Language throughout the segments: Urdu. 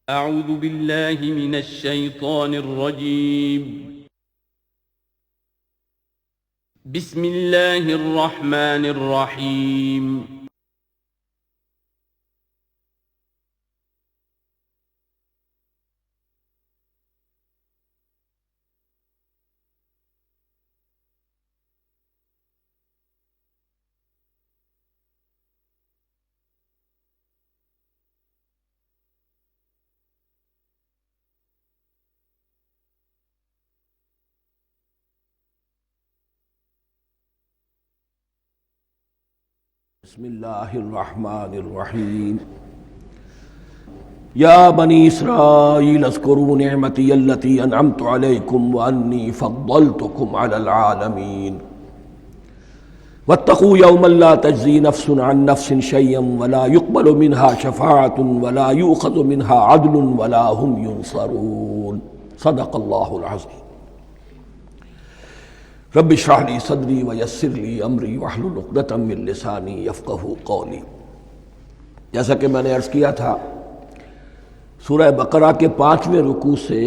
اعوذ باللہ من الشیطان الرجیم بسم اللہ الرحمن الرحیم بسم اللہ الرحمن الرحیم یا بنی اسرائیل اذکروا نعمتی التی انعمت علیکم وانی فضلتکم علی العالمین واتقوا یوما لا تجزی نفس عن نفس شیئا ولا يقبل منها شفاعة ولا یؤخذ منها عدل ولا هم ینصرون صدق اللہ العظیم رب اشرح لی صدری ویسر لی امری واحلل عقدۃ من لسانی یفقہوا قولی۔ جیسا کہ میں نے عرض کیا تھا، سورہ بقرہ کے 5ویں رکوع سے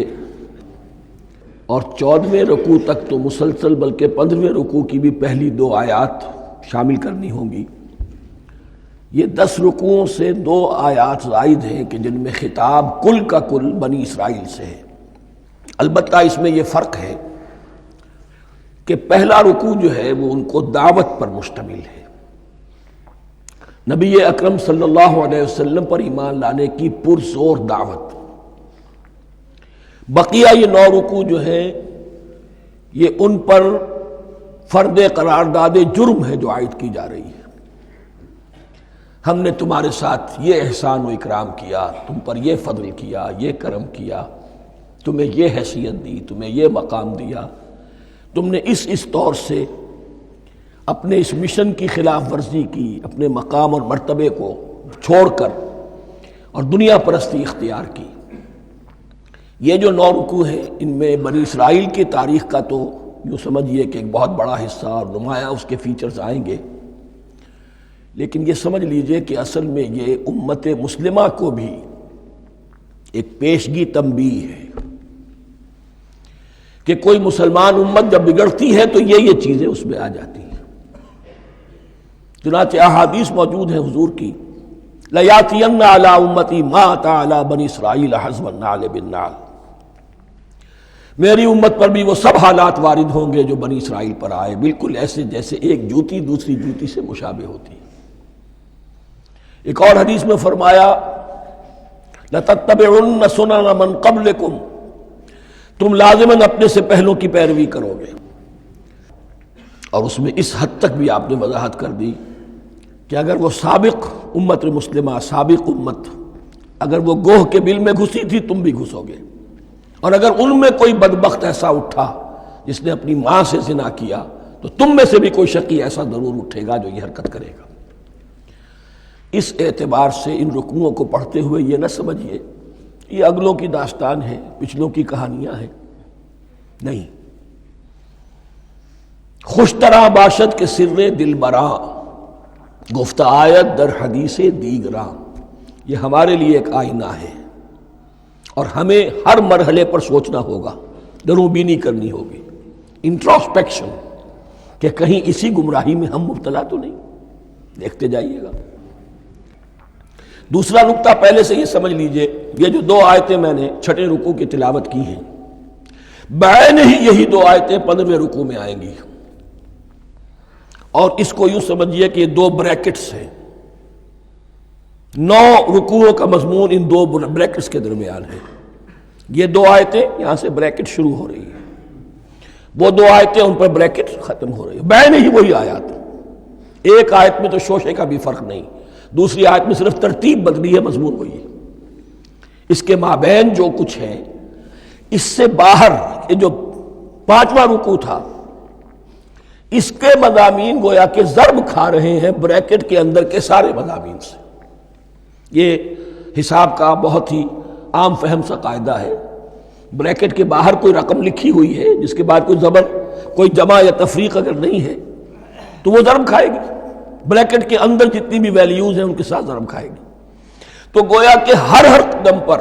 اور 14ویں رکوع تک تو مسلسل، بلکہ 15ویں رکوع کی بھی پہلی 2 آیات شامل کرنی ہوں گی۔ یہ 10 رکوعوں سے 2 آیات زائد ہیں کہ جن میں خطاب کل کا کل بنی اسرائیل سے ہے۔ البتہ اس میں یہ فرق ہے کہ پہلا رکوع جو ہے وہ ان کو دعوت پر مشتمل ہے، نبی اکرم صلی اللہ علیہ وسلم پر ایمان لانے کی پرزور دعوت۔ بقیہ یہ 9 رکوع جو ہے یہ ان پر فرد قرارداد جرم ہے جو عائد کی جا رہی ہے۔ ہم نے تمہارے ساتھ یہ احسان و اکرام کیا، تم پر یہ فضل کیا، یہ کرم کیا، تمہیں یہ حیثیت دی، تمہیں یہ مقام دیا، تم نے اس طور سے اپنے اس مشن کی خلاف ورزی کی، اپنے مقام اور مرتبے کو چھوڑ کر اور دنیا پرستی اختیار کی۔ یہ جو 9 رکوع ہیں ان میں بنی اسرائیل کی تاریخ کا تو یوں سمجھیے کہ ایک بہت بڑا حصہ اور نمایاں اس کے فیچرز آئیں گے، لیکن یہ سمجھ لیجئے کہ اصل میں یہ امت مسلمہ کو بھی ایک پیشگی تنبیہ ہے کہ کوئی مسلمان امت جب بگڑتی ہے تو یہ چیزیں اس میں آ جاتی ہیں۔ چنانچہ احادیث موجود ہیں حضور کی، لَيَأْتِيَنَّ عَلَىٰ أُمَّتِي مَا أَتَىٰ عَلَىٰ بَنِي إِسْرَائِيلَ حَزْوَ النَّعْلِ بِالنَّعْلِ، میری امت پر بھی وہ سب حالات وارد ہوں گے جو بنی اسرائیل پر آئے، بالکل ایسے جیسے ایک جوتی دوسری جوتی سے مشابہ ہوتی ہے۔ ایک اور حدیث میں فرمایا لَتَتَّبِعُنَّ سُنَنَ مَنْ قَبْلِكُمْ، تم لازماً اپنے سے پہلوں کی پیروی کرو گے۔ اور اس میں اس حد تک بھی آپ نے وضاحت کر دی کہ اگر وہ سابق امت مسلمہ، سابق امت، اگر وہ گوہ کے بل میں گھسی تھی تم بھی گھسو گے، اور اگر ان میں کوئی بدبخت ایسا اٹھا جس نے اپنی ماں سے زنا کیا تو تم میں سے بھی کوئی شقی ایسا ضرور اٹھے گا جو یہ حرکت کرے گا۔ اس اعتبار سے ان رکوعوں کو پڑھتے ہوئے یہ نہ سمجھیے یہ اگلوں کی داستان ہے، پچھلوں کی کہانیاں ہیں، نہیں۔ خوش طرح باشد کے سر دل براں، گفت آیت در حدیث دیگراں، یہ ہمارے لیے ایک آئینہ ہے اور ہمیں ہر مرحلے پر سوچنا ہوگا، دروں بینی کرنی ہوگی، انٹروسپیکشن، کہ کہیں اسی گمراہی میں ہم مبتلا تو نہیں۔ دیکھتے جائیے گا۔ دوسرا نقطہ پہلے سے یہ سمجھ لیجئے، یہ جو 2 آیتیں میں نے 6 رکوع کی تلاوت کی ہیں، بعین ہی یہی 2 آیتیں 15ویں رکوع میں آئیں گی، اور اس کو یوں سمجھیے کہ یہ 2 بریکٹس ہیں۔ 9 رکوعوں کا مضمون ان 2 بریکٹس کے درمیان ہے۔ یہ 2 آیتیں یہاں سے بریکٹ شروع ہو رہی ہیں، وہ 2 آیتیں ان پر بریکٹ ختم ہو رہی ہیں، بعین ہی وہی آیات۔ ایک آیت میں تو شوشے کا بھی فرق نہیں، دوسری آیت میں صرف ترتیب بدلی ہے، مضمون وہی ہے۔ اس کے مابین جو کچھ ہے، اس سے باہر یہ جو 5واں رکوع تھا، اس کے مضامین گویا کہ ضرب کھا رہے ہیں بریکٹ کے اندر کے سارے مضامین سے۔ یہ حساب کا بہت ہی عام فہم سا قاعدہ ہے، بریکٹ کے باہر کوئی رقم لکھی ہوئی ہے جس کے بعد کوئی زبر، کوئی جمع یا تفریق اگر نہیں ہے تو وہ ضرب کھائے گی، بریکٹ کے اندر جتنی بھی ویلیوز ہیں ان کے ساتھ ضرب کھائے گی۔ تو گویا کہ ہر قدم پر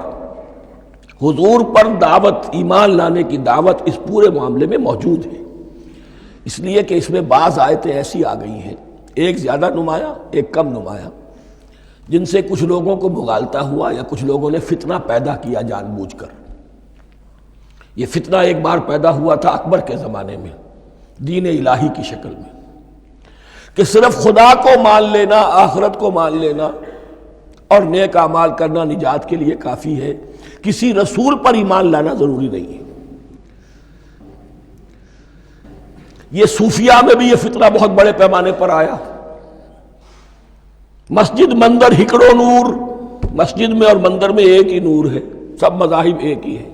حضور پر دعوت، ایمان لانے کی دعوت اس پورے معاملے میں موجود ہے، اس لیے کہ اس میں بعض آیتیں ایسی آ گئی ہیں، ایک زیادہ نمایاں ایک کم نمایاں، جن سے کچھ لوگوں کو مغالطہ ہوا یا کچھ لوگوں نے فتنہ پیدا کیا جان بوجھ کر۔ یہ فتنہ ایک بار پیدا ہوا تھا اکبر کے زمانے میں دین الہی کی شکل میں، کہ صرف خدا کو مان لینا، آخرت کو مان لینا اور نیک اعمال کرنا نجات کے لیے کافی ہے، کسی رسول پر ایمان لانا ضروری نہیں ہے۔ یہ صوفیہ میں بھی یہ فتنہ بہت بڑے پیمانے پر آیا۔ مسجد مندر ہکڑو نور، مسجد میں اور مندر میں ایک ہی نور ہے، سب مذاہب ایک ہی ہے،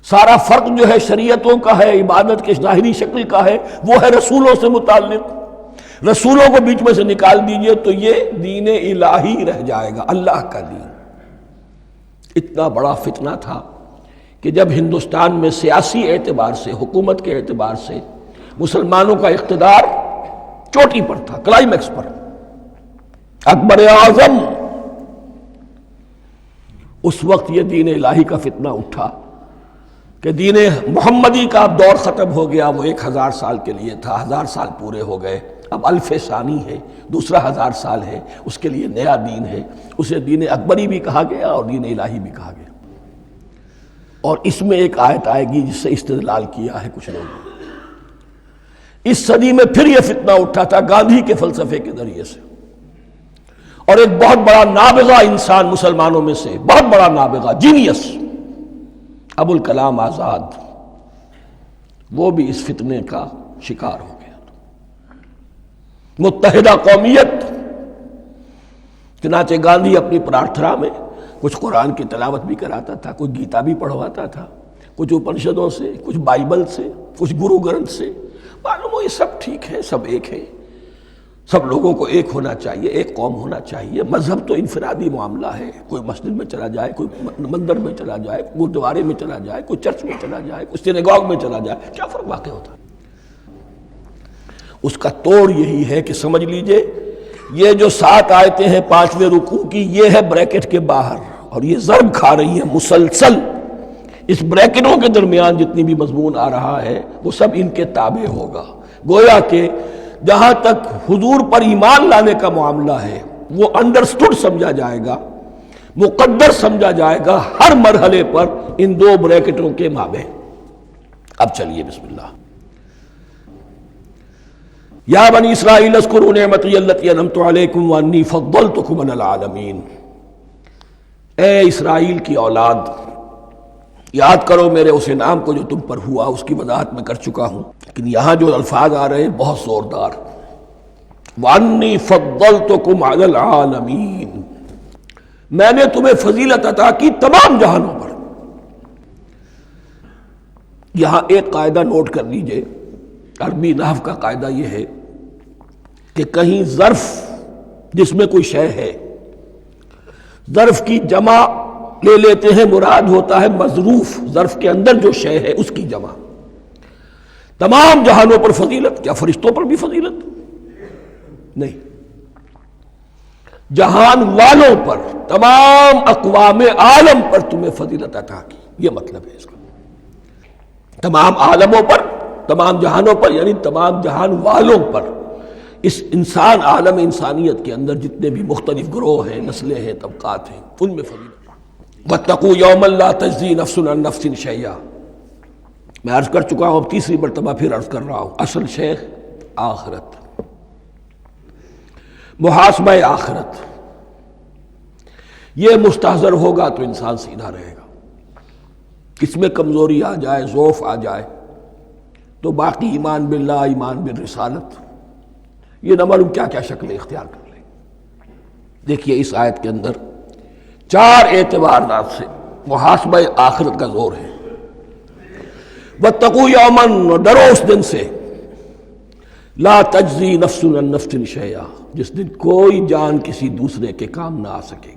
سارا فرق جو ہے شریعتوں کا ہے، عبادت کے ظاہری شکل کا ہے، وہ ہے رسولوں سے متعلق۔ رسولوں کو بیچ میں سے نکال دیجئے تو یہ دین الہی رہ جائے گا، اللہ کا دین۔ اتنا بڑا فتنہ تھا کہ جب ہندوستان میں سیاسی اعتبار سے، حکومت کے اعتبار سے مسلمانوں کا اقتدار چوٹی پر تھا، کلائمیکس پر، اکبر اعظم، اس وقت یہ دین الہی کا فتنہ اٹھا کہ دین محمدی کا اب دور ختم ہو گیا، وہ 1000 سال کے لیے تھا، 1000 سال پورے ہو گئے، اب الف ثانی ہے، دوسرا 1000 سال ہے، اس کے لیے نیا دین ہے، اسے دین اکبری بھی کہا گیا اور دین الہی بھی کہا گیا۔ اور اس میں ایک آیت آئے گی جس سے استدلال کیا ہے کچھ لوگوں نے۔ اس صدی میں پھر یہ فتنہ اٹھا تھا گاندھی کے فلسفے کے ذریعے سے، اور ایک بہت بڑا نابغہ انسان مسلمانوں میں سے، بہت بڑا نابغہ، جینیس، ابوالکلام آزاد، وہ بھی اس فتنے کا شکار ہو گیا۔ متحدہ قومیت، چنانچہ گاندھی اپنی پرارتھنا میں کچھ قرآن کی تلاوت بھی کراتا تھا، کچھ گیتا بھی پڑھواتا تھا، کچھ اپنشدوں سے، کچھ بائبل سے، کچھ گرو گرنتھ سے، معلوم ہو یہ سب ٹھیک ہے، سب ایک ہے، سب لوگوں کو ایک ہونا چاہیے، ایک قوم ہونا چاہیے، مذہب تو انفرادی معاملہ ہے، کوئی مسجد میں چلا جائے، کوئی مندر میں چلا جائے، گردوارے میں چلا جائے، کوئی چرچ میں چلا جائے، کوئی سینیگاگ میں چلا جائے، کیا فرق واقع ہوتا ہے؟ اس کا توڑ یہی ہے کہ سمجھ لیجئے یہ جو 7 آیتیں ہیں 5ویں رکوع کی، یہ ہے بریکٹ کے باہر، اور یہ ضرب کھا رہی ہے مسلسل، اس بریکٹوں کے درمیان جتنی بھی مضمون آ رہا ہے وہ سب ان کے تابع ہوگا۔ گویا کہ جہاں تک حضور پر ایمان لانے کا معاملہ ہے وہ انڈرسٹوڈ سمجھا جائے گا، مقدر سمجھا جائے گا ہر مرحلے پر ان 2 بریکٹوں کے مابین۔ اب چلیے بسم اللہ۔ یا بنی اسرائیل اذکروا نعمتی التی انعمت علیکم وانی فضلتکم علی العالمین، اے اسرائیل کی اولاد، یاد کرو میرے اس انعام کو جو تم پر ہوا، اس کی وضاحت میں کر چکا ہوں، لیکن یہاں جو الفاظ آ رہے ہیں بہت زوردار، وانی فضلتکم علی العالمین، میں نے تمہیں فضیلت عطا کی تمام جہانوں پر۔ یہاں ایک قاعدہ نوٹ کر لیجئے، عربی نحو کا قاعدہ یہ ہے کہ کہیں ظرف جس میں کوئی شے ہے، ظرف کی جمع لے لیتے ہیں، مراد ہوتا ہے مظروف، ظرف کے اندر جو شے ہے اس کی جمع۔ تمام جہانوں پر فضیلت، کیا فرشتوں پر بھی فضیلت؟ نہیں، جہان والوں پر، تمام اقوام عالم پر تمہیں فضیلت عطا کی، یہ مطلب ہے اس کا۔ تمام عالموں پر، تمام جہانوں پر، یعنی تمام جہان والوں پر، اس انسان عالم انسانیت کے اندر جتنے بھی مختلف گروہ ہیں، نسلیں ہیں، طبقات ہیں، ان میں فضیلت۔ وَاتَّقُوا يَوْمًا لَا تَجْزِي نَفْسٌ عَن نَفْسٍ شَيْئًا، میں عرض کر چکا ہوں، اب تیسری مرتبہ پھر عرض کر رہا ہوں، اصل شے آخرت، محاسبہ آخرت، یہ مستحضر ہوگا تو انسان سیدھا رہے گا۔ اس میں کمزوری آ جائے، ضعف آ جائے تو باقی ایمان باللہ، ایمان بالرسالت، یہ نہ معلوم کیا کیا شکلیں اختیار کر لیں۔ دیکھیے اس آیت کے اندر 4 اعتبارات سے محاسبہ آخرت کا زور ہے۔ وَاتَّقُوا يَوْمًا، ڈرو اس دن سے، لا تجزی نفس عن نفس شیئا، جس دن کوئی جان کسی دوسرے کے کام نہ آ سکے گی،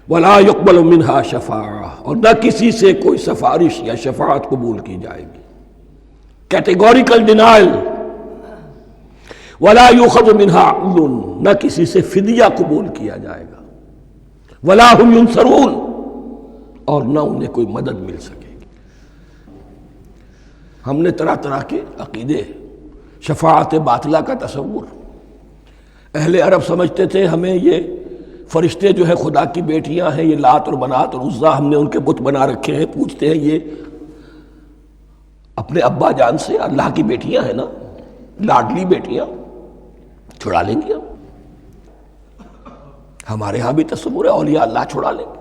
ولا يقبل منها شفاعہ، اور نہ کسی سے کوئی سفارش یا شفاعت قبول کی جائے گی، کیٹیگوریکل ڈینائل، ولا يؤخذ منها عدل، نہ کسی سے فدیہ قبول کیا جائے گا، ولا هم ينصرون، اور نہ انہیں کوئی مدد مل سکے گی۔ ہم نے طرح طرح کے عقیدے، شفاعت باطلہ کا تصور، اہل عرب سمجھتے تھے ہمیں یہ فرشتے جو ہے خدا کی بیٹیاں ہیں، یہ لات اور منات اور عزا ہم نے ان کے بت بنا رکھے ہیں، پوچھتے ہیں یہ اپنے ابا جان سے اللہ کی بیٹیاں ہیں نا، لاڈلی بیٹیاں، چھڑا لیں گے ہمارے ہاں بھی تصور ہے اولیاء اللہ چھڑا لیں گے۔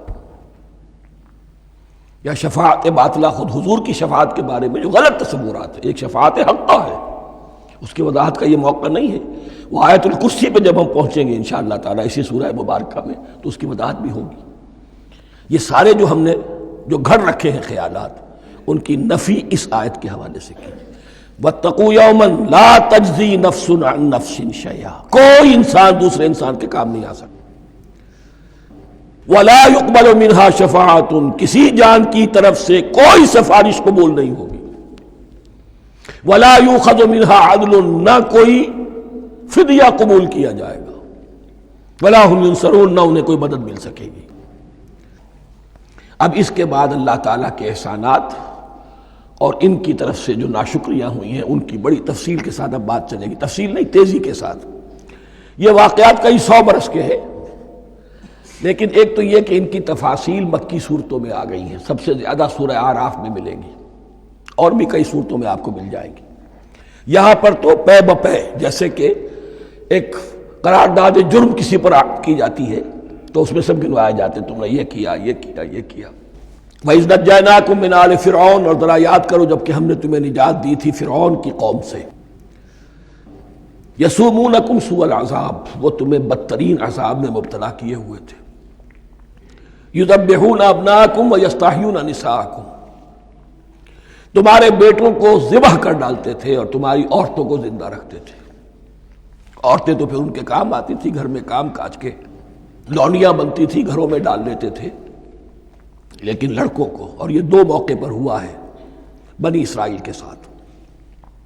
یا شفاعت باطلہ، خود حضور کی شفاعت کے بارے میں جو غلط تصورات ہیں، ایک شفاعت حقہ ہے، اس کی وضاحت کا یہ موقع نہیں ہے، وہ آیت الکرسی پہ جب ہم پہنچیں گے انشاءاللہ تعالیٰ اسی سورہ مبارکہ میں تو اس کی وضاحت بھی ہوگی۔ یہ سارے جو ہم نے جو گھڑ رکھے ہیں خیالات، ان کی نفی اس آیت کے حوالے سے کی۔ وَاتَّقُوا يَوْمًا لَا تَجْزِي نَفْسٌ عَن نَفْسٍ شَيْئًا، کوئی انسان دوسرے انسان کے کام نہیں آ سکتا۔ وَلَا يُقْبَلُ مِنْهَا شَفَاعَةٌ، کسی جان کی طرف سے کوئی سفارش قبول نہیں ہوگی۔ وَلَا يُؤْخَذُ مِنْهَا عَدْلٌ، نہ کوئی فدیہ قبول کیا جائے گا۔ وَلَا هُمْ يُنصَرُونَ، نہ انہیں کوئی مدد مل سکے گی۔ اب اس کے بعد اللہ تعالیٰ کے احسانات اور ان کی طرف سے جو ناشکریاں ہوئی ہیں ان کی بڑی تفصیل کے ساتھ اب بات چلے گی، تفصیل نہیں، تیزی کے ساتھ۔ یہ واقعات کئی 100 برس کے ہیں، لیکن ایک تو یہ کہ ان کی تفاصیل مکی صورتوں میں آ گئی ہیں، سب سے زیادہ سورہ اعراف میں ملے گی، اور بھی کئی صورتوں میں آپ کو مل جائے گی۔ یہاں پر تو پے بپے، جیسے کہ ایک قرارداد جرم کسی پر کی جاتی ہے تو اس میں سب گنوائے جاتے ہیں، تم نے یہ کیا، یہ کیا، یہ کیا۔ وَإِذْ نَجَّيْنَاكُم مِّنْ آلِ فِرْعَوْنَ، اور ذرا یاد کرو جب کہ ہم نے تمہیں نجات دی تھی فرعون کی قوم سے۔ يَسُومُونَكُمْ سُوءَ الْعَذَابِ، وہ تمہیں بدترین عذاب میں مبتلا کیے ہوئے تھے۔ يُذَبِّحُونَ أَبْنَاءَكُمْ وَيَسْتَحْيُونَ نِسَاءَكُمْ، تمہارے بیٹوں کو ذبح کر ڈالتے تھے اور تمہاری عورتوں کو زندہ رکھتے تھے۔ عورتیں تو پھر ان کے کام آتی تھی، گھر میں کام کاج کے لونیاں بنتی تھی، گھروں میں ڈال دیتے تھے، لیکن لڑکوں کو، اور یہ 2 موقع پر ہوا ہے بنی اسرائیل کے ساتھ،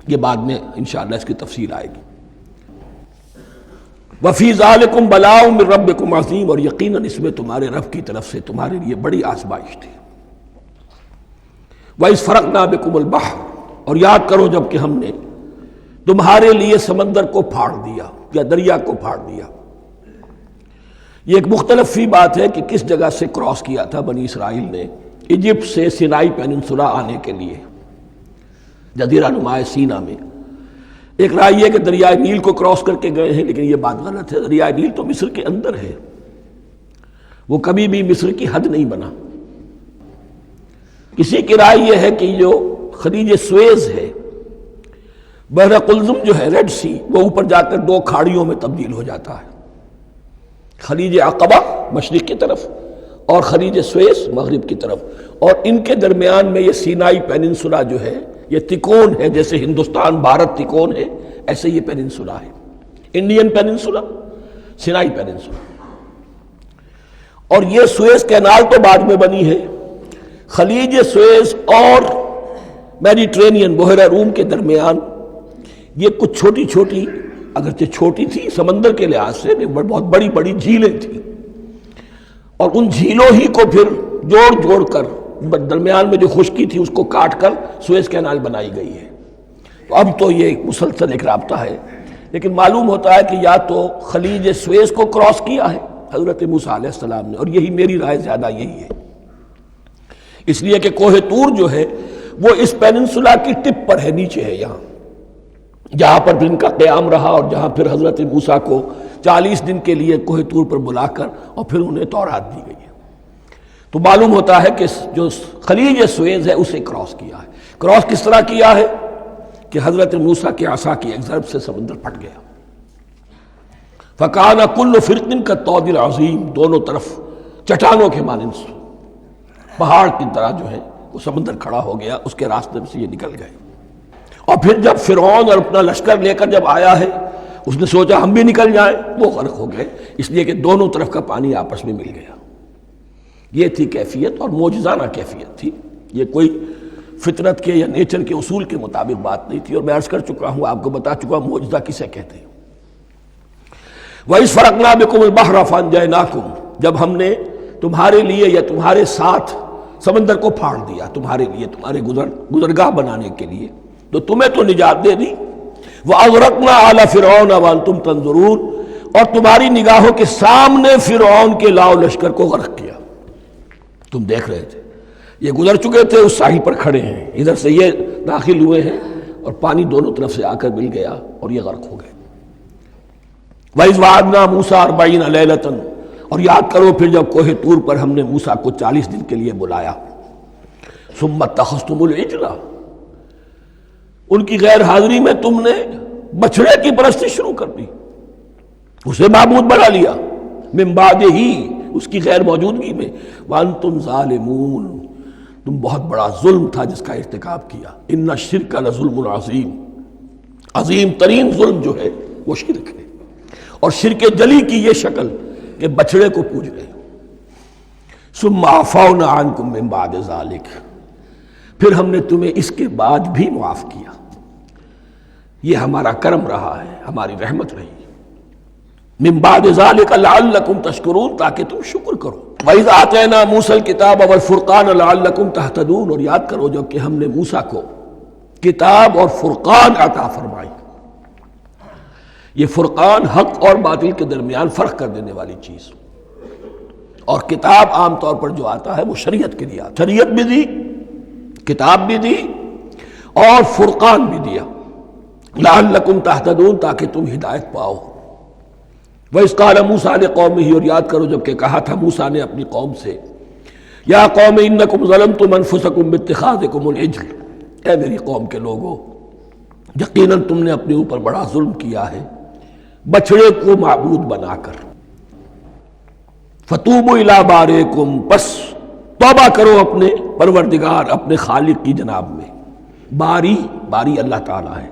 یہ بعد میں انشاءاللہ اس کی تفصیل آئے گی۔ وَفِي ذَلِكُمْ بَلَاءٌ مِّن رَبِّكُمْ عَظِيمٌ، اور یقیناً اس میں تمہارے رب کی طرف سے تمہارے لیے بڑی آزمائش تھی۔ وَإِذْ فَرَقْنَا بِكُمُ الْبَحْرَ، اور یاد کرو جب کہ ہم نے تمہارے لیے سمندر کو پھاڑ دیا یا دریا کو پھاڑ دیا۔ یہ ایک مختلف فی بات ہے کہ کس جگہ سے کراس کیا تھا بنی اسرائیل نے ایجپٹ سے سینائی پیننسولا آنے کے لیے، جزیرہ نما سینا میں۔ ایک رائے یہ کہ دریائے نیل کو کراس کر کے گئے ہیں، لیکن یہ بات غلط ہے، دریائے نیل تو مصر کے اندر ہے، وہ کبھی بھی مصر کی حد نہیں بنا۔ کسی کی رائے یہ ہے کہ جو خلیج سویز ہے، بحر قلزم جو ہے، ریڈ سی، وہ اوپر جا کر 2 کھاڑیوں میں تبدیل ہو جاتا ہے، خلیج عقبہ مشرق کی طرف اور خلیج سویس مغرب کی طرف، اور ان کے درمیان میں یہ سینائی پیننسولا جو ہے یہ تکون ہے، جیسے ہندوستان بھارت تکون ہے، ایسے یہ پیننسولا ہے، انڈین پیننسولا، سینائی پیننسولا۔ اور یہ سویس کینال تو بعد میں بنی ہے۔ خلیج سویس اور میڈیٹرینین بحیرہ روم کے درمیان یہ کچھ چھوٹی چھوٹی، اگرچہ چھوٹی تھی سمندر کے لحاظ سے، بہت بڑی بڑی جھیلیں تھیں، اور ان جھیلوں ہی کو پھر جوڑ جوڑ کر درمیان میں جو خشکی تھی اس کو کاٹ کر سویس کینال بنائی گئی ہے۔ اب تو یہ مسلسل ایک رابطہ ہے، لیکن معلوم ہوتا ہے کہ یا تو خلیج سویس کو کراس کیا ہے حضرت موسیٰ علیہ السلام نے، اور یہی میری رائے زیادہ یہی ہے، اس لیے کہ کوہ طور جو ہے وہ اس پیننسولا کی ٹپ پر ہے، نیچے ہے یہاں، جہاں پر ان کا قیام رہا اور جہاں پھر حضرت موسیٰ کو 40 دن کے لیے کوہ طور پر بلا کر اور پھر انہیں تورات دی گئی ہے۔ تو معلوم ہوتا ہے کہ جو خلیج سویز ہے اسے کراس کیا ہے۔ کراس کس طرح کیا ہے کہ حضرت موسیٰ کے عصا کی ایک ضرب سے سمندر پھٹ گیا۔ فَكَانَ كُلُّ فِرْقٍ كَالطَّوْدِ الْعَظِيمِ، دونوں طرف چٹانوں کے مانند پہاڑ کی طرح جو ہے وہ سمندر کھڑا ہو گیا، اس کے راستے میں سے یہ نکل گئے۔ اور پھر جب فرعون اور اپنا لشکر لے کر جب آیا ہے، اس نے سوچا ہم بھی نکل جائیں، وہ غرق ہو گئے، اس لیے کہ دونوں طرف کا پانی آپس میں مل گیا۔ یہ تھی کیفیت، اور معجزانہ کیفیت تھی، یہ کوئی فطرت کے یا نیچر کے اصول کے مطابق بات نہیں تھی، اور میں عرض کر چکا ہوں، آپ کو بتا چکا ہوں معجزہ کسے کہتے ہیں۔ وَإِذْ فَرَقْنَا بِكُمُ الْبَحْرَ فَأَنْجَيْنَاكُمْ، جب ہم نے تمہارے لیے یا تمہارے ساتھ سمندر کو پھاڑ دیا تمہارے لیے، تمہارے گزرگاہ بنانے کے لیے، تو تمہیں تو نجات دے دی۔ وَأَغْرَقْنَا آلَ فِرْعَوْنَ وَأَنْتُمْ تَنظُرُونَ، اور تمہاری نگاہوں کے سامنے فرعون کے لاؤ لشکر کو غرق کیا، تم دیکھ رہے تھے، یہ گزر چکے تھے، اس ساحل پر کھڑے ہیں، ادھر سے یہ داخل ہوئے ہیں اور پانی دونوں طرف سے آ کر مل گیا اور یہ غرق ہو گئے۔ وَإِذْ وَعَدْنَا مُوسَىٰ 40 لَيْلَةً، اور یاد کرو پھر جب کوہ طور پر ہم نے موسیٰ کو 40 دن کے لیے بلایا۔ ثُمَّ اتَّخَذْتُمُ الْعِجْلَ، ان کی غیر حاضری میں تم نے بچھڑے کی پرستی شروع کر دی، اسے معبود بنا لیا، من بعدہ، اس کی غیر موجودگی میں، وَأَنْتُمْ ظَالِمُونَ، تم بہت بڑا ظلم تھا جس کا ارتکاب کیا۔ ان الشرک لظلم عظیم، عظیم ترین ظلم جو ہے وہ شرک ہے، اور شرک جلی کی یہ شکل کہ بچڑے کو پوج رہے۔ ثم عفونا عنکم من بعد ذلک، پھر ہم نے تمہیں اس کے بعد بھی معاف کیا، یہ ہمارا کرم رہا ہے، ہماری رحمت رہی۔ من بعد ذلک لعلکم تشکرون، تاکہ تم شکر کرو۔ وَإِذْ آتَيْنَا مُوسَى الْكِتَابَ وَالْفُرْقَانَ لَعَلَّكُمْ تَهْتَدُونَ، اور یاد کرو جب کہ ہم نے موسیٰ کو کتاب اور فرقان عطا فرمائی۔ یہ فرقان حق اور باطل کے درمیان فرق کر دینے والی چیز، اور کتاب عام طور پر جو آتا ہے وہ شریعت کے لیے آتا، شریعت بھی دی، کتاب بھی دی، اور فرقان بھی دیا، لعلکم تہتدون، تاکہ تم ہدایت پاؤ۔ وَإِذْ قَالَ مُوسَىٰ لِقَوْمِهِ، اور یاد کرو جب کہ کہا تھا موسیٰ نے اپنی قوم سے، یا قوم انکم ظلمتم انفسکم باتخاذکم العجل، اے میری قوم کے لوگو، یقیناً تم نے اپنے اوپر بڑا ظلم کیا ہے بچڑے کو معبود بنا کر۔ فَتُوبُوا إِلَىٰ بَارِئِكُمْ، پس توبہ کرو اپنے پروردگار، اپنے خالق کی جناب میں۔ باری اللہ تعالیٰ ہے،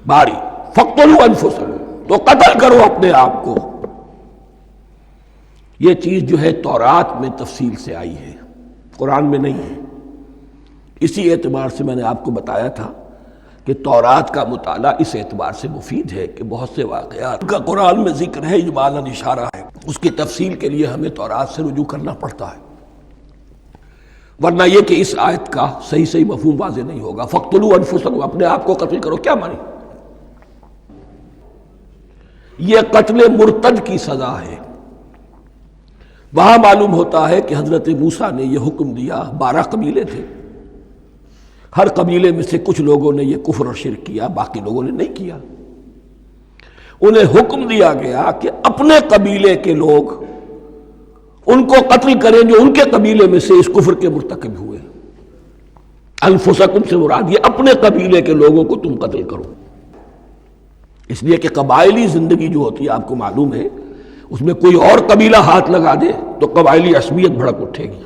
باری۔ فَاقْتُلُوا أَنفُسَكُمْ، تو قتل کرو اپنے آپ کو۔ یہ چیز جو ہے تورات میں تفصیل سے آئی ہے، قرآن میں نہیں ہے۔ اسی اعتبار سے میں نے آپ کو بتایا تھا کہ تورات کا مطالعہ اس اعتبار سے مفید ہے کہ بہت سے واقعات کا قرآن میں ذکر ہے، اجمالاً اشارہ ہے، اس کی تفصیل کے لیے ہمیں تورات سے رجوع کرنا پڑتا ہے، ورنہ یہ کہ اس آیت کا صحیح مفہوم واضح نہیں ہوگا۔ فَاقْتُلُوا أَنفُسَكُمْ، اپنے آپ کو قتل کرو، کیا مانی؟ یہ قتل مرتد کی سزا ہے۔ وہاں معلوم ہوتا ہے کہ حضرت موسیٰ نے یہ حکم دیا، 12 قبیلے تھے، ہر قبیلے میں سے کچھ لوگوں نے یہ کفر اور شرک کیا، باقی لوگوں نے نہیں کیا۔ انہیں حکم دیا گیا کہ اپنے قبیلے کے لوگ ان کو قتل کریں جو ان کے قبیلے میں سے اس کفر کے مرتکب ہوئے۔ انفسکم سے مراد یہ اپنے قبیلے کے لوگوں کو تم قتل کرو، اس لیے کہ قبائلی زندگی جو ہوتی ہے آپ کو معلوم ہے، اس میں کوئی اور قبیلہ ہاتھ لگا دے تو قبائلی عصبیت بھڑک اٹھے گی۔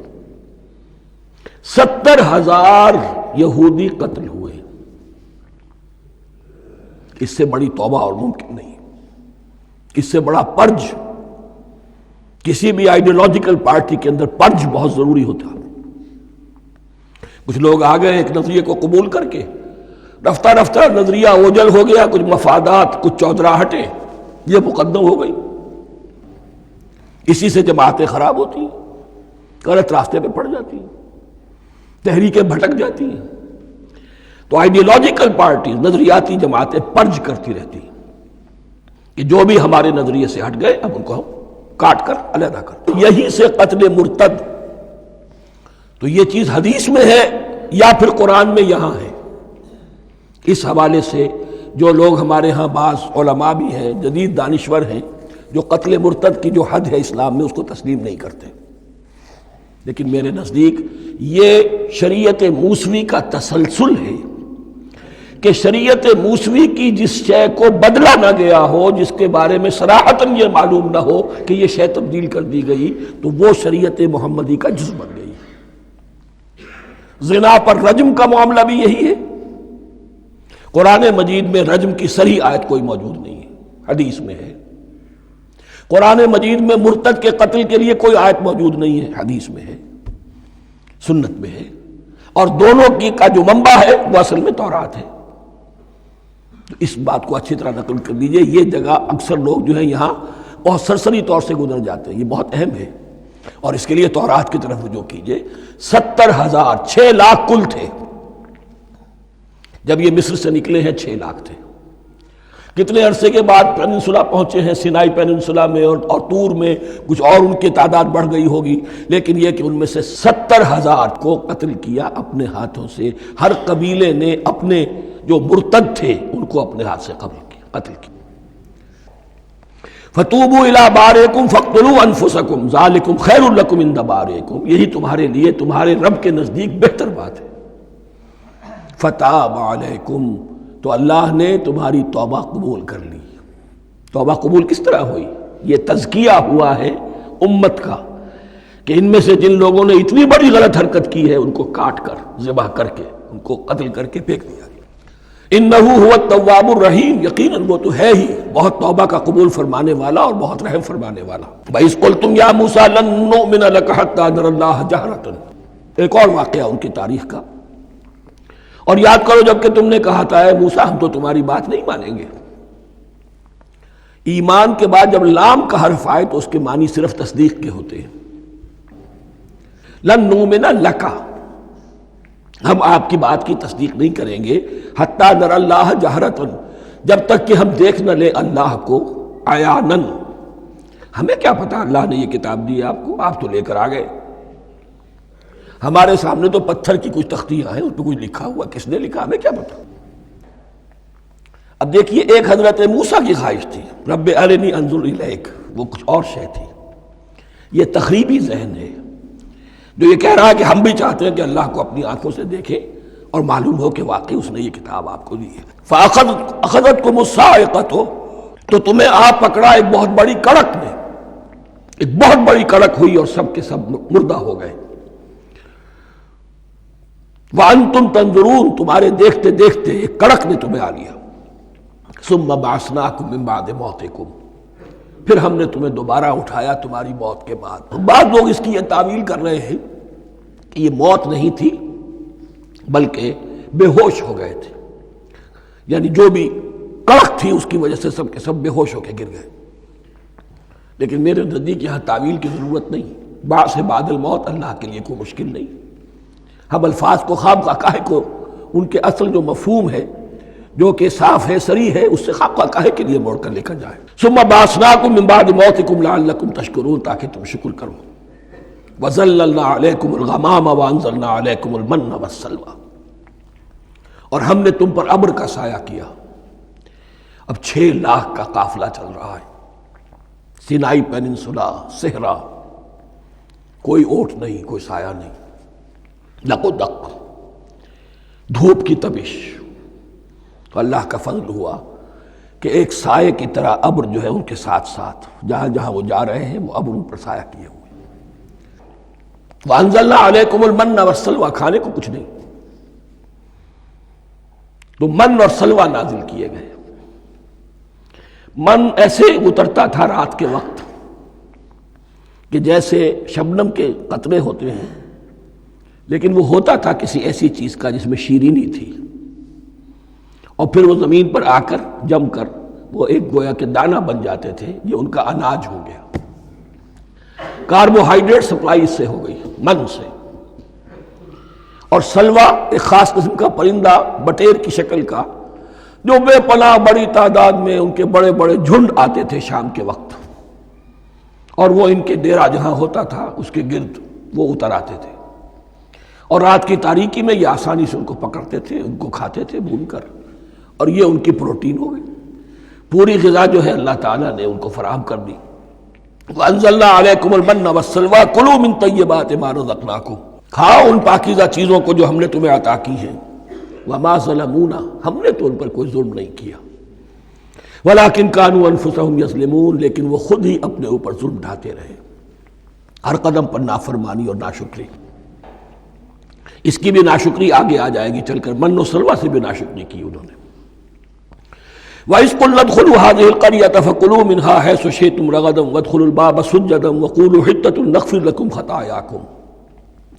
70,000 یہودی قتل ہوئے، اس سے بڑی توبہ اور ممکن نہیں، اس سے بڑا پرج، کسی بھی آئیڈیالوجیکل پارٹی کے اندر پرج بہت ضروری ہوتا ہے۔ کچھ لوگ آ گئے ایک نظریے کو قبول کر کے، رفتہ رفتہ نظریہ اوجل ہو گیا، کچھ مفادات، کچھ چودراہٹیں یہ مقدم ہو گئی، اسی سے جماعتیں خراب ہوتی ہیں، غلط راستے پہ پڑ جاتی ہیں، تحریکیں بھٹک جاتی ہیں۔ تو آئیڈیالوجیکل پارٹی، نظریاتی جماعتیں پرج کرتی رہتی ہیں کہ جو بھی ہمارے نظریے سے ہٹ گئے اب ان کو ہم کاٹ کر علیحدہ کر۔ یہی سے قتل مرتد، تو یہ چیز حدیث میں ہے یا پھر قرآن میں یہاں ہے۔ اس حوالے سے جو لوگ ہمارے ہاں بعض علماء بھی ہیں، جدید دانشور ہیں، جو قتل مرتد کی جو حد ہے اسلام میں اس کو تسلیم نہیں کرتے، لیکن میرے نزدیک یہ شریعت موسوی کا تسلسل ہے کہ شریعت موسوی کی جس شے کو بدلا نہ گیا ہو، جس کے بارے میں صراحتاً یہ معلوم نہ ہو کہ یہ شے تبدیل کر دی گئی، تو وہ شریعت محمدی کا جز بن گئی۔ زنا پر رجم کا معاملہ بھی یہی ہے۔ قرآن مجید میں رجم کی صریح آیت کوئی موجود نہیں ہے، حدیث میں ہے۔ قرآن مجید میں مرتد کے قتل کے لیے کوئی آیت موجود نہیں ہے، حدیث میں ہے، سنت میں ہے، اور دونوں کی کا جو منبع ہے وہ اصل میں تورات ہے۔ تو اس بات کو اچھی طرح نقل کر لیجئے، یہ جگہ اکثر لوگ جو ہے یہاں بہت سرسری طور سے گزر جاتے ہیں، یہ بہت اہم ہے۔ اور اس کے لیے تورات کی طرف رجوع کیجئے. 70,000 6 لاکھ کل تھے جب یہ مصر سے نکلے ہیں. 6 لاکھ تھے. کتنے عرصے کے بعد پیننسولا پہنچے ہیں، سینائی پیننسولا میں اور طور میں کچھ اور ان کی تعداد بڑھ گئی ہوگی، لیکن یہ کہ ان میں سے 70,000 کو قتل کیا اپنے ہاتھوں سے. ہر قبیلے نے اپنے جو مرتد تھے ان کو اپنے ہاتھ سے قتل کیا. فَتُوبُوا إِلَىٰ بَارِئِكُمْ فَاقْتُلُوا أَنفُسَكُمْ ذَلِكُمْ خَيْرٌ لَكُمْ عِندَ بَارِئِكُمْ، یہی تمہارے لیے تمہارے رب کے نزدیک بہتر بات ہے. فَتَابَ عَلَيْكُمْ، تو اللہ نے تمہاری توبہ قبول کر لی. توبہ قبول کس طرح ہوئی؟ یہ تزکیہ ہوا ہے امت کا کہ ان میں سے جن لوگوں نے اتنی بڑی غلط حرکت کی ہے ان کو کاٹ کر ذبح کر کے ان کو قتل کر کے پھینک دیا. انہ هو التواب الرحیم، یقیناً وہ تو ہے ہی بہت توبہ کا قبول فرمانے والا اور بہت رحم فرمانے والا. وَإِذْ قُلْتُمْ يَا مُوسَىٰ لَن نُّؤْمِنَ لَكَ حَتَّىٰ نَرَى اللَّهَ جَهْرَةً، ایک اور واقعہ ان کی تاریخ کا. اور یاد کرو جب کہ تم نے کہا تھا اے موسیٰ ہم تو تمہاری بات نہیں مانیں گے. ایمان کے بعد جب لام کا حرف آئے تو اس کے معنی صرف تصدیق کے ہوتے ہیں. لن نؤمن لک، ہم آپ کی بات کی تصدیق نہیں کریں گے. حتیٰ نر اللہ جہرتن، جب تک کہ ہم دیکھ نہ لیں اللہ کو عیانن. ہمیں کیا پتا اللہ نے یہ کتاب دی آپ کو، آپ تو لے کر آ گئے. ہمارے سامنے تو پتھر کی کچھ تختیاں ہیں، اس پہ کچھ لکھا ہوا، کس نے لکھا ہمیں کیا پتا. اب دیکھیے ایک حضرت موسیٰ کی خواہش تھی رب ارنی انظر الیک، وہ کچھ اور شے تھی. یہ تخریبی ذہن ہے جو یہ کہہ رہا ہے کہ ہم بھی چاہتے ہیں کہ اللہ کو اپنی آنکھوں سے دیکھیں اور معلوم ہو کہ واقعی اس نے یہ کتاب آپ کو دی ہے. فَأَخَذَتْكُمُ الصَّاعِقَةُ، تو تمہیں آپ پکڑا ایک بہت بڑی کڑک نے، ایک بہت بڑی کڑک ہوئی اور سب کے سب مردہ ہو گئے. وَأَنْتُمْ تَنظُرُونَ، تمہارے دیکھتے دیکھتے ایک کڑک نے تمہیں آ لیا. ثُمَّ بَعَثْنَاكُم مِّن بَعْدِ مَوْتِكُمْ، پھر ہم نے تمہیں دوبارہ اٹھایا تمہاری موت کے بعد. بعض لوگ اس کی یہ تعویل کر رہے ہیں کہ یہ موت نہیں تھی بلکہ بے ہوش ہو گئے تھے، یعنی جو بھی کڑک تھی اس کی وجہ سے سب کے سب بے ہوش ہو کے گر گئے. لیکن میرے نزدیک یہاں تعویل کی ضرورت نہیں. بعث بعد الموت اللہ کے لیے کوئی مشکل نہیں. ہم الفاظ کو خواب کا کو ان کے اصل جو مفہوم ہے جو کہ صاف ہے صریح ہے اس سے خواب کا کاہے کے لیے موڑ کر لکھا جائے. ثم بعثناکم من بعد موتکم لعلکم تشکرون، تاکہ تم شکر کرو. وظللنا علیکم الغمام وانزلنا علیکم المن والسلوى، اور ہم نے تم پر ابر کا سایہ کیا. اب 6 لاکھ کا قافلہ چل رہا ہے. سینائی پیننسولا، صحرا، کوئی اوٹ نہیں، کوئی سایہ نہیں، دق و دق، دھوپ کی تپش. تو اللہ کا فضل ہوا کہ ایک سائے کی طرح ابر جو ہے ان کے ساتھ ساتھ جہاں جہاں وہ جا رہے ہیں وہ ابر ان پر سایہ کیے ہوئے. وَأَنزَلْنَا عَلَيْكُمُ الْمَنَّ وَالسَّلْوَىٰ، کھانے کو کچھ نہیں تو من اور سلوہ نازل کیے گئے. من ایسے اترتا تھا رات کے وقت کہ جیسے شبنم کے قطرے ہوتے ہیں، لیکن وہ ہوتا تھا کسی ایسی چیز کا جس میں شیرینی تھی، اور پھر وہ زمین پر آ کر جم کر وہ ایک گویا کہ دانہ بن جاتے تھے. یہ ان کا اناج ہو گیا. کاربوہائیڈریٹ سپلائی اس سے ہو گئی من سے. اور سلوہ ایک خاص قسم کا پرندہ بٹیر کی شکل کا جو بے پناہ بڑی تعداد میں ان کے بڑے بڑے جھنڈ آتے تھے شام کے وقت، اور وہ ان کے ڈیرا جہاں ہوتا تھا اس کے گرد وہ اتر آتے تھے، اور رات کی تاریکی میں یہ آسانی سے ان کو پکڑتے تھے، ان کو کھاتے تھے بھون کر، اور یہ ان کی پروٹین ہو گئی. پوری غذا جو ہے اللہ تعالیٰ نے ان کو فراہم کر دی. وَأَنزَلْنَا عَلَيْكُمُ الْمَنَّ وَالسَّلْوَىٰ كُلُوا مِن طَيِّبَاتِ مَا رَزَقْنَاكُمْ، کھاؤ ان پاکیزہ چیزوں کو جو ہم نے تمہیں عطا کی ہیں. وَمَا ظَلَمُونَا، ہم نے تو ان پر کوئی ظلم نہیں کیا. وَلَٰكِن كَانُوا أَنفُسَهُمْ يَظْلِمُونَ، لیکن وہ خود ہی اپنے اوپر ظلم ڈھاتے رہے، ہر قدم پر نافرمانی اور ناشکری. اس کی بھی ناشکری آگے آ جائے گی چل کر. من و سلوہ سے بھی ناشکری کی انہوں نے. وَإِذْ قُلْنَا ادْخُلُوا هَٰذِهِ الْقَرْيَةَ فَكُلُوا مِنْهَا حَيْثُ شِئْتُمْ رَغَدًا وَادْخُلُوا الْبَابَ سُجَّدًا وَقُولُوا حِطَّةٌ نَغْفِرْ لَكُمْ خَطَايَاكُمْ.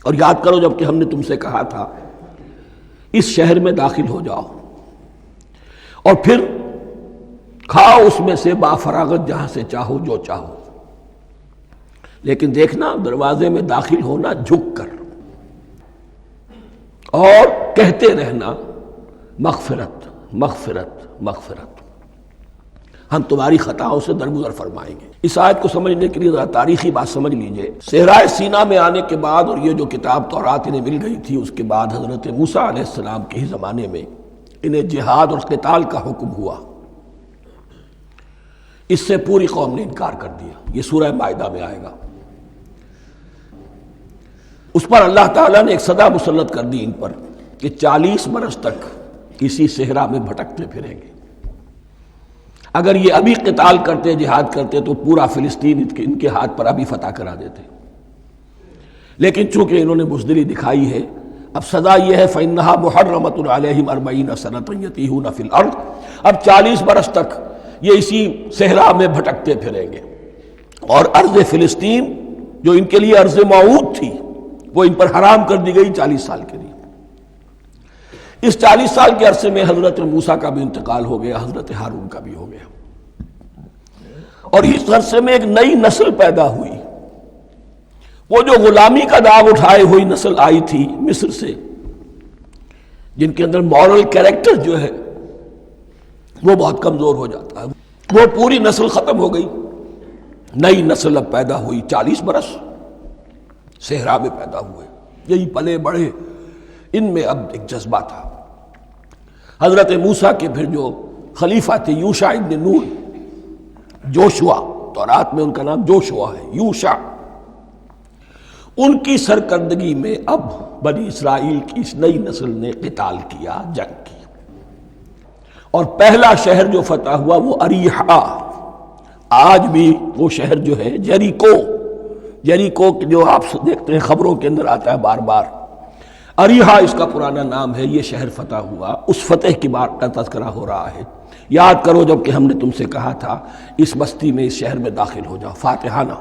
اور یاد کرو جب کہ ہم نے تم سے کہا تھا اس شہر میں داخل ہو جاؤ اور پھر کھاؤ اس میں سے با فراغت جہاں سے چاہو جو چاہو. لیکن دیکھنا دروازے میں داخل ہونا جھک کر اور کہتے رہنا مغفرت مغفرت مغفرت، ہم تمہاری خطاؤں سے درگزر فرمائیں گے۔ اس آیت کو سمجھنے کے لیے ذرا تاریخی بات سمجھ لیجئے۔ صحرائے سینا میں آنے کے بعد اور یہ جو کتاب تورات انہیں مل گئی تھی، اس کے بعد حضرت موسیٰ علیہ السلام کے ہی زمانے میں انہیں جہاد اور قتال کا حکم ہوا۔ اس سے پوری قوم نے انکار کر دیا، یہ سورہ مائدہ میں آئے گا۔ اس پر اللہ تعالیٰ نے ایک سزا مسلط کر دی ان پر کہ 40 برس تک اسی صحرا میں بھٹکتے پھریں گے۔ اگر یہ ابھی قتال کرتے، جہاد کرتے، تو پورا فلسطین ان کے ہاتھ پر ابھی فتح کرا دیتے، لیکن چونکہ انہوں نے بزدلی دکھائی ہے، اب سزا یہ ہے فَإِنَّهَا مُحَرَّمَةٌ عَلَيْهِمْ 40 سَنَةً يَتِيهُونَ فِي الْأَرْضِ، اب 40 برس تک یہ اسی صحرا میں بھٹکتے پھریں گے، اور ارض فلسطین جو ان کے لیے ارض موعود تھی وہ ان پر حرام کر دی گئی 40 سال کے لیے۔ اس 40 سال کے عرصے میں حضرت موسیٰ کا بھی انتقال ہو گیا، حضرت ہارون کا بھی ہو گیا، اور اس عرصے میں ایک نئی نسل پیدا ہوئی۔ وہ جو غلامی کا داغ اٹھائے ہوئی نسل آئی تھی مصر سے، جن کے اندر مورل کیریکٹر جو ہے وہ بہت کمزور ہو جاتا ہے، وہ پوری نسل ختم ہو گئی، نئی نسل اب پیدا ہوئی۔ 40 برس صحرا میں پیدا ہوئے، یہی پلے بڑھے، ان میں اب ایک جذبہ تھا۔ حضرت موسیٰ کے پھر جو خلیفہ تھے یوشع ابن نون، جوشوا، تورات میں ان کا نام جوشوا ہے، یوشع، ان کی سرکردگی میں اب بنی اسرائیل کی اس نئی نسل نے قتال کیا، جنگ کی، اور پہلا شہر جو فتح ہوا وہ اریحا۔ آج بھی وہ شہر جو ہے جیریکو، جیریکو جو آپ دیکھتے ہیں خبروں کے اندر آتا ہے بار بار، اریحا اس کا پرانا نام ہے، یہ شہر فتح ہوا۔ اس فتح کی بات کا تذکرہ ہو رہا ہے۔ یاد کرو جب کہ ہم نے تم سے کہا تھا اس بستی میں، اس شہر میں داخل ہو جاؤ فاتحانہ،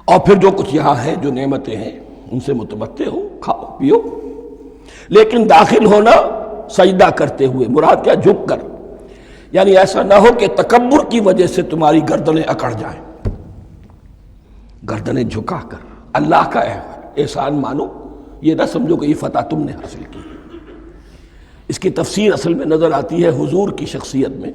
اور پھر جو کچھ یہاں ہے، جو نعمتیں ہیں ان سے متمتع ہو، کھاؤ پیو، لیکن داخل ہونا سجدہ کرتے ہوئے، مراد کیا؟ جھک کر، یعنی ایسا نہ ہو کہ تکبر کی وجہ سے تمہاری گردنیں اکڑ جائیں، گردنیں جھکا کر اللہ کا احسان مانو، یہ نہ سمجھو کہ یہ فتح تم نے حاصل کی۔ اس کی تفسیر اصل میں نظر آتی ہے حضور کی شخصیت میں،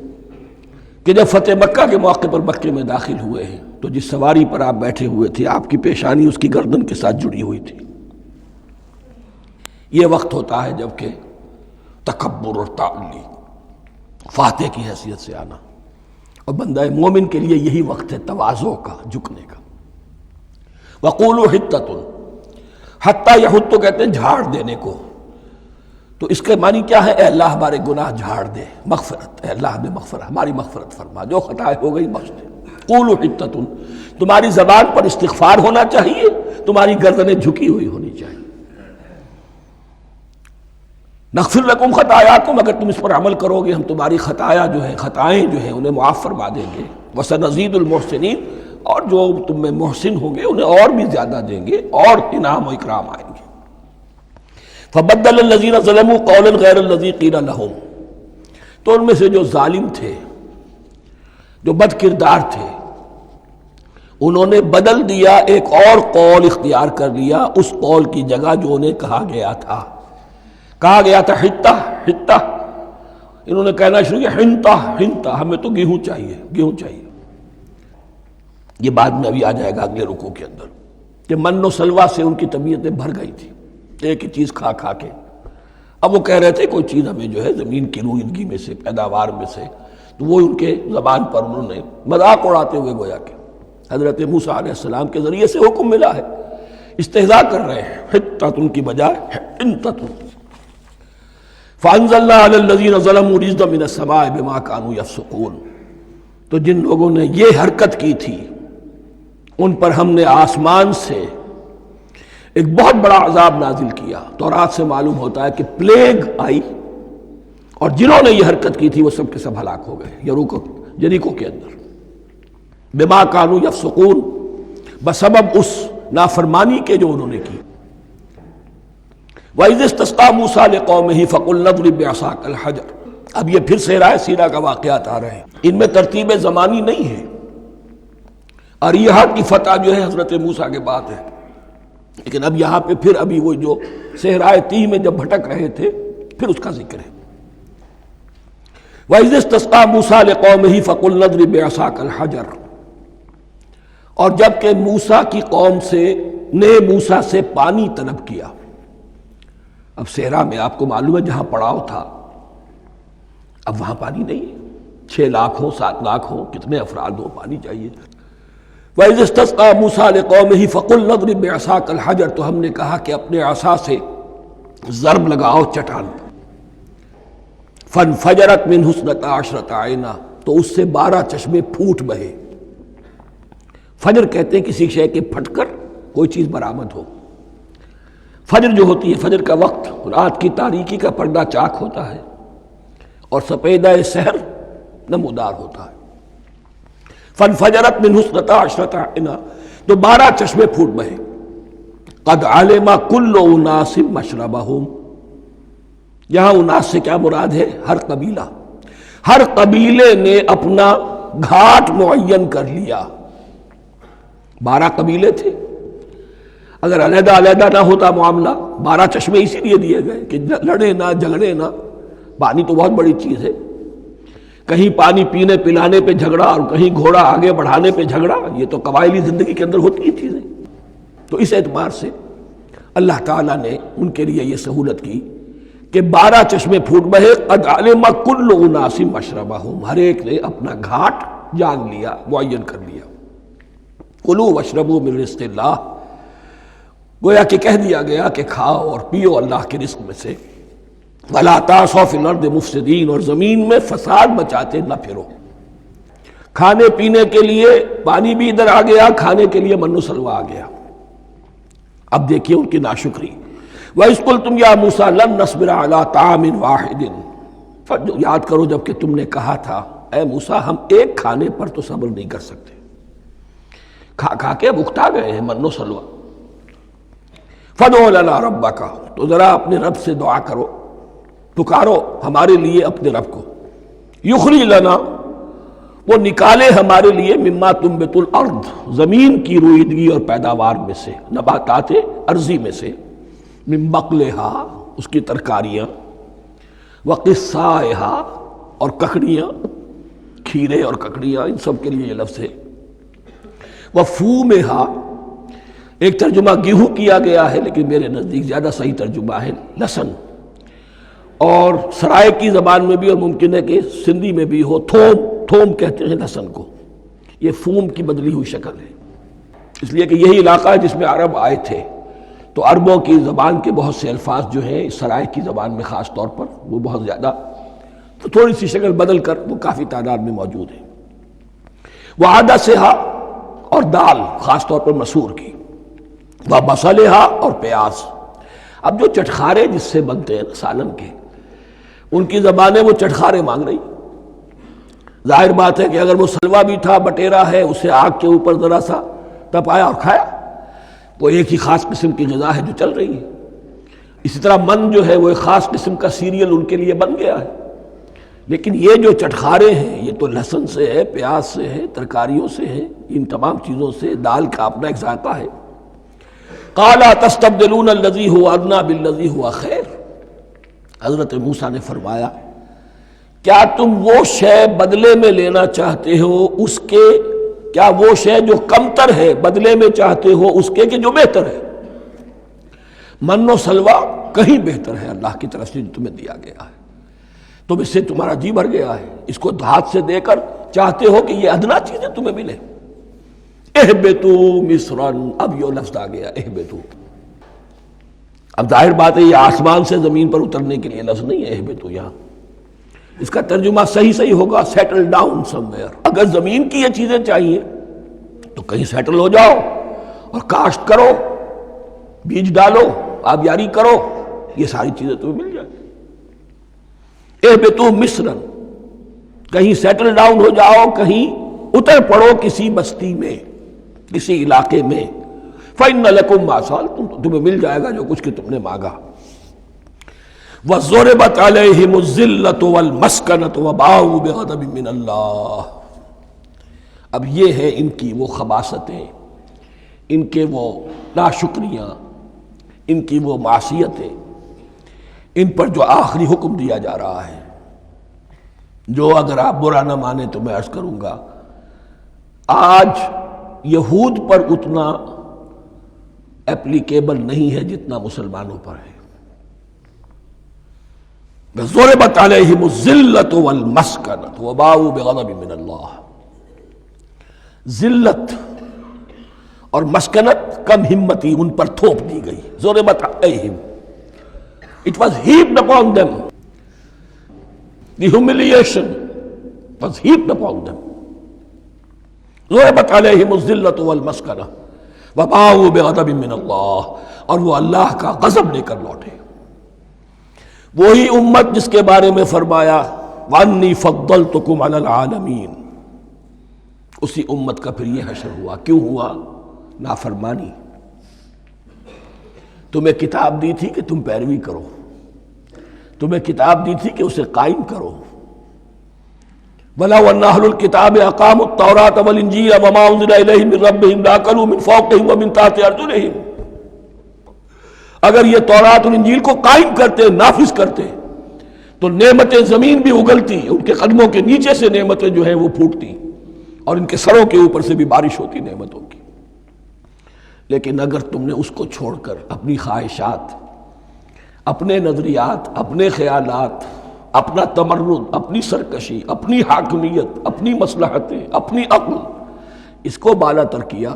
کہ جب فتح مکہ کے موقع پر مکے میں داخل ہوئے ہیں تو جس سواری پر آپ بیٹھے ہوئے تھے، آپ کی پیشانی اس کی گردن کے ساتھ جڑی ہوئی تھی۔ یہ وقت ہوتا ہے جب کہ تکبر اور تعلی، فاتح کی حیثیت سے آنا، اور بندہ مومن کے لیے یہی وقت ہے تواضع کا، جھکنے کا۔ وَقُولُوا حِطَّةٌ، حتیٰ یحط تو کہتے ہیں جھاڑ دینے کو، تو اس کے معنی کیا ہے؟ اے اللہ ہمارے گناہ جھاڑ دے، مغفرت، اے اللہ ہمیں مغفرت، ہماری مغفرت فرما، جو خطائیں ہو گئی بخش دے۔ قولوا حطۃ، تمہاری زبان پر استغفار ہونا چاہیے، تمہاری گردنیں جھکی ہوئی ہونی چاہیے۔ نغفر لکم خطایاکم، اگر تم اس پر عمل کرو گے ہم تمہاری خطایا جو ہے، خطائیں جو ہیں انہیں معاف فرما دیں گے۔ وسنزید المحسنین، اور جو تم میں محسن ہوں گے انہیں اور بھی زیادہ دیں گے، اور انعام و اکرام آئیں گے۔ فبدل الذین ظلموا قولا غیر الذی قیل لہم، تو ان میں سے جو ظالم تھے، جو بد کردار تھے، انہوں نے بدل دیا، ایک اور قول اختیار کر لیا اس قول کی جگہ جو انہیں کہا گیا تھا۔ کہا گیا تھا حتہ حتہ، انہوں نے کہنا شروع کیا ہنتا ہنتا، ہمیں تو گیہوں چاہیے، گیہوں چاہیے۔ یہ بعد میں ابھی آ جائے گا اگلے رکوع کے اندر، کہ من و سلوہ سے ان کی طبیعتیں بھر گئی تھی ایک ہی چیز کھا کھا کے۔ اب وہ کہہ رہے تھے کوئی چیز ہمیں جو ہے زمین کی روئیدگی میں سے، پیداوار میں سے، تو وہ ان کے زبان پر انہوں نے مذاق اڑاتے ہوئے گویا کہ حضرت موسیٰ علیہ السلام کے ذریعے سے حکم ملا ہے، استہزاء کر رہے ہیں، حتۃ کی بجائے حنتۃ۔ فانزلنا علی الذین ظلموا رجزا من السماء بما كانوا یفسقون، تو جن لوگوں نے یہ حرکت کی تھی ان پر ہم نے آسمان سے ایک بہت بڑا عذاب نازل کیا۔ تورات سے معلوم ہوتا ہے کہ پلیگ آئی، اور جنہوں نے یہ حرکت کی تھی وہ سب کے سب ہلاک ہو گئے جریکو کے اندر، بما كانوا یفسقون، بسبب اس نافرمانی کے جو انہوں نے کی۔ وَإِذِ اسْتَسْقَىٰ مُوسَىٰ لِقَوْمِهِ فَقُلْ اضْرِب بِّعَصَاكَ الْحَجَرَ، اب یہ پھر صحرائے سینا کا واقعات آ رہے ہیں، ان میں ترتیب زمانی نہیں ہے، اور یہاں کی فتح جو ہے حضرت موسیٰ کے بعد ہے، لیکن اب یہاں پہ پھر ابھی وہ جو صحرائے تیہ میں جب بھٹک رہے تھے پھر اس کا ذکر ہے۔ وَإِذِ اسْتَسْقَىٰ مُوسَىٰ لِقَوْمِهِ فَقُلْنَا اضْرِب بِّعَصَاكَ الْحَجَرَ، اور جب کہ موسیٰ کی قوم نے موسیٰ سے پانی طلب کیا۔ اب صحرا میں آپ کو معلوم ہے جہاں پڑاؤ تھا اب وہاں پانی نہیں ہے، 6 لاکھ ہو 7 لاکھ ہو کتنے افراد ہو پانی چاہیے۔ وَإِذِ اسْتَسْقَىٰ مُوسَىٰ لِقَوْمِهِ فَقُلْنَا اضْرِب بِّعَصَاكَ الْحَجَرَ، تو ہم نے کہا کہ اپنے عصا سے ضرب لگاؤ چٹان پر۔ فَانْفَجَرَتْ مِنْهُ اثْنَتَا عَشْرَةَ عَيْنًا، تو اس سے 12 چشمے پھوٹ بہے۔ فجر کہتے ہیں کسی شے کے پھٹ کر کوئی چیز برآمد ہو۔ فجر جو ہوتی ہے، فجر کا وقت رات کی تاریکی کا پردہ چاک ہوتا ہے اور سپیدہ سحر نمودار ہوتا ہے۔ فَانْفَجَرَتْ مِنْهُ اثْنَتَا عَشْرَةَ عَيْنًا، تو 12 چشمے پھوٹ بہے۔ قَدْ عَلِمَ كُلُّ أُنَاسٍ مَشْرَبَهُمْ، یہاں اناس سے کیا مراد ہے؟ ہر قبیلہ، ہر قبیلے نے اپنا گھاٹ معین کر لیا۔ 12 قبیلے تھے، اگر علیحدہ علیحدہ نہ ہوتا معاملہ، 12 چشمے اسی لیے دیے گئے کہ لڑے نہ جھگڑے نہ۔ پانی تو بہت بڑی چیز ہے، کہیں پانی پینے پلانے پہ جھگڑا اور کہیں گھوڑا آگے بڑھانے پہ جھگڑا، یہ تو قبائلی زندگی کے اندر ہوتی ہی چیزیں۔ تو اس اعتبار سے اللہ تعالیٰ نے ان کے لیے یہ سہولت کی کہ 12 چشمے پھوٹ بہے۔ قد علم کل اناس مشربہم، ہر ایک نے اپنا گھاٹ جان لیا، معین کر لیا۔ کلوا واشربوا من رزق اللہ، گویا کہ کہہ دیا گیا کہ کھاؤ اور پیو اللہ کے رزق میں سے۔ ولا تعثوا فی الارض مفسدین، اور زمین میں فساد مچاتے نہ پھرو۔ کھانے پینے کے لیے پانی بھی ادھر آ گیا، کھانے کے لیے من و سلوہ آ گیا۔ اب دیکھیے ان کی ناشکری۔ وَإِذْ قُلْتُمْ يَا مُوسَىٰ لَن نَّصْبِرَ عَلَىٰ طَعَامٍ وَاحِدٍ، یاد کرو جب کہ تم نے کہا تھا اے موسیٰ ہم ایک کھانے پر تو صبر نہیں کر سکتے، کھا کھا کے بکتا گئے ہیں من و سلوہ۔ فَادْعُ لَنَا رَبَّكَ، تو ذرا اپنے رب سے دعا کرو، پکارو ہمارے لیے اپنے رب کو۔ یخرج لنا، وہ نکالے ہمارے لیے مما تنبت الارض، زمین کی روئیدگی اور پیداوار میں سے، نباتات ارضی میں سے، من بقلہا، اس کی ترکاریاں، وقصائہا، اور ککڑیاں، کھیرے اور ککڑیاں، ان سب کے لیے یہ لفظ ہے۔ وفومہا، ایک ترجمہ گیہوں کیا گیا ہے لیکن میرے نزدیک زیادہ صحیح ترجمہ ہے لہسن، اور سرائے کی زبان میں بھی اور ممکن ہے کہ سندھی میں بھی ہو تھوم، تھوم کہتے ہیں لہسن کو، یہ فوم کی بدلی ہوئی شکل ہے، اس لیے کہ یہی علاقہ ہے جس میں عرب آئے تھے، تو عربوں کی زبان کے بہت سے الفاظ جو ہیں اس سرائے کی زبان میں خاص طور پر وہ بہت زیادہ، تو تھوڑی سی شکل بدل کر وہ کافی تعداد میں موجود ہے۔ وعدسہا، اور دال خاص طور پر مسور کی، وبصلہا، اور پیاز۔ اب جو چٹخارے جس سے بنتے ہیں سالن کے، ان کی زبانیں وہ چٹخارے مانگ رہی۔ ظاہر بات ہے کہ اگر وہ سلوا بھی تھا، بٹیرا ہے، اسے آگ کے اوپر ذرا سا تپایا اور کھایا، وہ ایک ہی خاص قسم کی غذا ہے جو چل رہی ہے۔ اسی طرح من جو ہے وہ ایک خاص قسم کا سیریل ان کے لیے بن گیا ہے۔ لیکن یہ جو چٹخارے ہیں یہ تو لہسن سے ہے، پیاز سے ہے، ترکاریوں سے ہے، ان تمام چیزوں سے، دال کا اپنا ایک ذائقہ ہے۔ قَالَ تَسْتَبْدِلُونَ الَّذِي هُوَ أَدْنَىٰ بِالَّذِي هُوَ خَيْرٌ، حضرت موسیٰ نے فرمایا کیا تم وہ شے بدلے میں لینا چاہتے ہو اس کے، کیا وہ شے جو کمتر ہے بدلے میں چاہتے ہو اس کے کہ جو بہتر ہے؟ من و سلوہ کہیں بہتر ہے اللہ کی طرف سے جو تمہیں دیا گیا ہے، تم اس سے تمہارا جی بھر گیا ہے، اس کو ہاتھ سے دے کر چاہتے ہو کہ یہ ادنا چیزیں تمہیں ملے۔ اہبتو مصرن، اب یہ لفظ آ گیا اہبتو، اب ظاہر بات ہے یہ آسمان سے زمین پر اترنے کے لیے لفظ نہیں ہے اہبتو، یہاں اس کا ترجمہ صحیح ہوگا سیٹل ڈاؤن سم ویئر۔ اگر زمین کی یہ چیزیں چاہیے تو کہیں سیٹل ہو جاؤ اور کاشت کرو، بیج ڈالو، آبیاری کرو، یہ ساری چیزیں تمہیں مل جائیں۔ اہبتو مصرن، کہیں سیٹل ڈاؤن ہو جاؤ، کہیں اتر پڑو کسی بستی میں، کسی علاقے میں۔ فَإِنَّ لَكُمْ مَا سَأَلْتُمْ، تمہیں مل جائے گا جو کچھ کہ تم نے مانگا۔ وَضُرِبَتْ عَلَيْهِمُ الذِّلَّةُ وَالْمَسْكَنَةُ وَبَاءُوا بِغَضَبٍ مِّنَ اللَّهِ، اب یہ ہے ان کی وہ خباثتیں، ان کے وہ ناشکریاں، ان کی وہ معصیتیں، ان پر جو آخری حکم دیا جا رہا ہے، جو اگر آپ برا نہ مانیں تو میں عرض کروں گا آج یہود پر اتنا اپلیکیبل نہیں ہے جتنا مسلمانوں پر ہے۔ ضربت علیہم الذلۃ والمسکنۃ وباؤوا بغضب من اللہ، ذلت اور مسکنت، کم ہمتی ان پر تھوپ دی گئی۔ ضربت علیہم، it was heaped upon them، the humiliation was heaped upon them۔ ضربت علیہم الذلۃ والمسکنۃ وباؤوا بغضب من اللہ، اور وہ اللہ کا غضب لے کر لوٹے۔ وہی امت جس کے بارے میں فرمایا وَأَنِّي فَضَّلْتُكُمْ عَلَى الْعَالَمِينَ، اسی امت کا پھر یہ حشر ہوا۔ کیوں ہوا؟ نافرمانی۔ تمہیں کتاب دی تھی کہ تم پیروی کرو، تمہیں کتاب دی تھی کہ اسے قائم کرو۔ وَلَوْ أَنَّ أَهْلَ الْكِتَابِ أَقَامُوا التَّوْرَاةَ وَالْإِنْجِيلَ وَمَا أُنزِلَ إِلَيْهِم مِّن رَّبِّهِمْ لَأَكَلُوا مِن فَوْقِهِمْ وَمِن تَحْتِ أَرْجُلِهِمْ، اگر یہ تورات اور انجیل کو قائم کرتے، نافذ کرتے، تو نعمتیں زمین بھی اگلتی، ان کے قدموں کے نیچے سے نعمتیں جو ہیں وہ پھوٹتی، اور ان کے سروں کے اوپر سے بھی بارش ہوتی نعمتوں کی۔ لیکن اگر تم نے اس کو چھوڑ کر اپنی خواہشات، اپنے نظریات، اپنے خیالات، اپنا تمرد، اپنی سرکشی، اپنی حاکمیت، اپنی مصلحتیں، اپنی عقل، اس کو بالا تر کیا،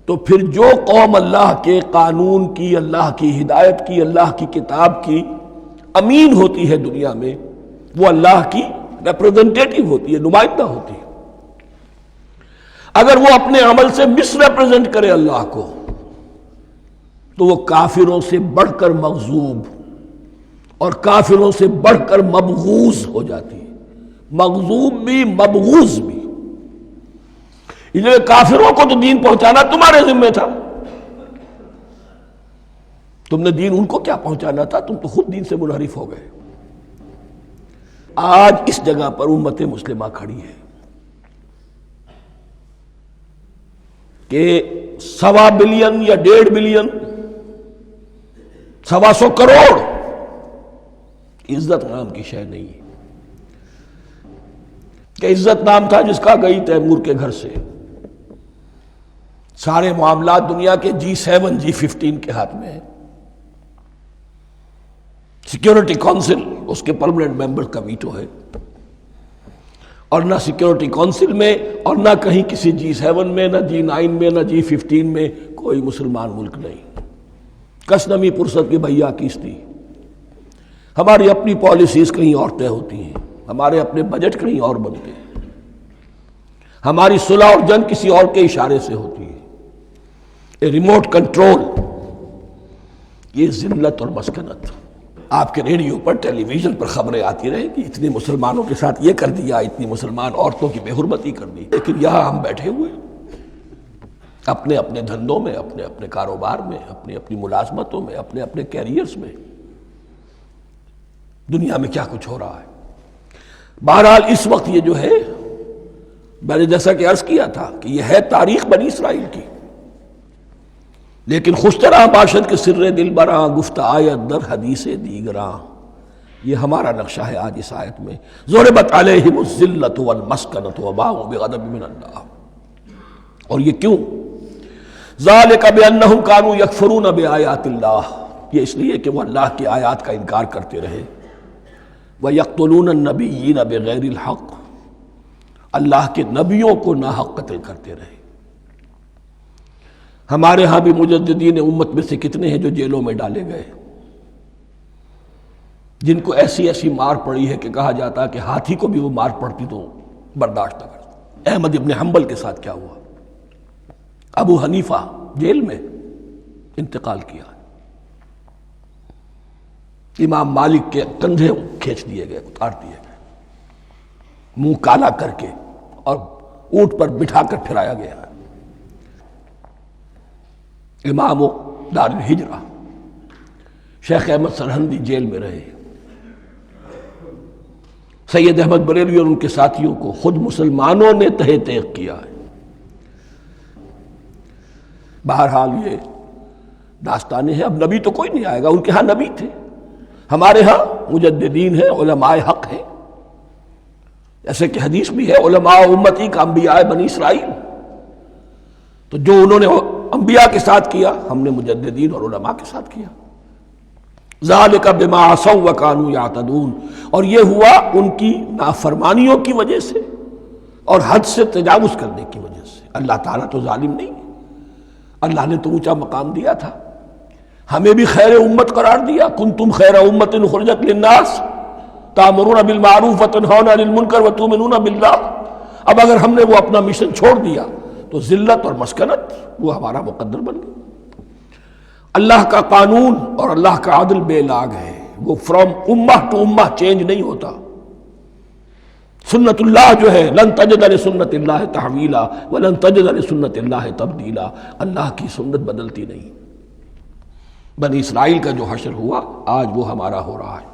تو پھر جو قوم اللہ کے قانون کی، اللہ کی ہدایت کی، اللہ کی کتاب کی امین ہوتی ہے دنیا میں، وہ اللہ کی ریپرزنٹیٹیو ہوتی ہے، نمائندہ ہوتی ہے۔ اگر وہ اپنے عمل سے مس ریپرزنٹ کرے اللہ کو، تو وہ کافروں سے بڑھ کر مغضوب اور کافروں سے بڑھ کر مبغوض ہو جاتی ہے، مغضوب بھی مبغوض بھی۔ اس لیے کافروں کو تو دین پہنچانا تمہارے ذمہ تھا، تم نے دین ان کو کیا پہنچانا تھا، تم تو خود دین سے منحرف ہو گئے۔ آج اس جگہ پر امت مسلمہ کھڑی ہے کہ 1.25 بلین یا 1.5 بلین، 125 کروڑ عزت نام کی شے نہیں ہے، کہ عزت نام تھا جس کا گئی تیمور کے گھر سے۔ سارے معاملات دنیا کے G7 G15 کے ہاتھ میں ہیں۔ سیکیورٹی کونسل اس کے پرماننٹ ممبر کا ویٹو ہے، اور نہ سیکیورٹی کونسل میں اور نہ کہیں کسی G7 میں، نہ G9 میں، نہ G15 میں کوئی مسلمان ملک نہیں۔ کس نمی پرست کی بھیا کیستی، ہماری اپنی پالیسیز کہیں اور طے ہوتی ہیں، ہمارے اپنے بجٹ کہیں اور بنتے ہیں، ہماری صلح اور جنگ کسی اور کے اشارے سے ہوتی ہے۔ ریموٹ کنٹرول، یہ ذلت اور مسکنت۔ آپ کے ریڈیو پر، ٹیلی ویژن پر خبریں آتی رہیں کہ اتنے مسلمانوں کے ساتھ یہ کر دیا، اتنی مسلمان عورتوں کی بے حرمتی کر دی، لیکن یہاں ہم بیٹھے ہوئے اپنے اپنے دھندوں میں، اپنے اپنے کاروبار میں، اپنی اپنی ملازمتوں میں، اپنے اپنے کیریئرز میں، دنیا میں کیا کچھ ہو رہا ہے۔ بہرحال اس وقت یہ جو ہے، میں نے جیسا کہ عرض کیا تھا کہ یہ ہے تاریخ بنی اسرائیل کی، لیکن خوش طرح باشد کے سر دل براں، گفت آیت در حدیث دیگراں، یہ ہمارا نقشہ ہے آج اس آیت میں۔ ضربت علیہم الذلۃ والمسکنۃ وباؤوا بغضب من اللہ، اور یہ کیوں؟ ذالک بانہم کانوا یکفرون بآیات اللہ، یہ اس لیے کہ وہ اللہ کی آیات کا انکار کرتے رہے۔ وَيَقْتُلُونَ النَّبِيِّينَ بِغَيْرِ الْحَقِّ، اللہ کے نبیوں کو ناحق قتل کرتے رہے۔ ہمارے ہاں بھی مجددین امت میں سے کتنے ہیں جو جیلوں میں ڈالے گئے، جن کو ایسی ایسی مار پڑی ہے کہ کہا جاتا ہے کہ ہاتھی کو بھی وہ مار پڑتی تو برداشت نہ کرتا۔ احمد ابن حنبل کے ساتھ کیا ہوا؟ ابو حنیفہ جیل میں انتقال کیا، امام مالک کے کندھے کھینچ دیے گئے، اتار دیے گئے، منہ کالا کر کے اور اونٹ پر بٹھا کر پھرایا گیا۔ امام دار الہجرہ شیخ احمد سرہندی جیل میں رہے، سید احمد بریلوی اور ان کے ساتھیوں کو خود مسلمانوں نے تہہ تیغ کیا ہے۔ بہرحال یہ داستانیں ہیں، اب نبی تو کوئی نہیں آئے گا، ان کے ہاں نبی تھے، ہمارے ہاں مجددین ہیں، علماء حق ہیں، جیسے کہ حدیث بھی ہے علماء امتی کا انبیاء بنی اسرائیل، تو جو انہوں نے انبیاء کے ساتھ کیا ہم نے مجددین اور علماء کے ساتھ کیا۔ ذالک بما عصوا وکانوا یعتدون، اور یہ ہوا ان کی نافرمانیوں کی وجہ سے اور حد سے تجاوز کرنے کی وجہ سے۔ اللہ تعالیٰ تو ظالم نہیں ہے، اللہ نے تو اونچا مقام دیا تھا، ہمیں بھی خیر امت قرار دیا، کنتم خیر امت اخرجت للناس تأمرون بالمعروف وتنہون عن المنکر وتؤمنون باللہ۔ اب اگر ہم نے وہ اپنا مشن چھوڑ دیا تو ذلت اور مسکنت وہ ہمارا مقدر بن گئی۔ اللہ کا قانون اور اللہ کا عدل بے لاگ ہے، وہ فرام امہ ٹو امہ چینج نہیں ہوتا۔ سنت اللہ جو ہے لن تجد لسنت اللہ تحویلا ولن تجد لسنت اللہ تبدیلا، اللہ کی سنت بدلتی نہیں۔ بنی اسرائیل کا جو حشر ہوا آج وہ ہمارا ہو رہا ہے۔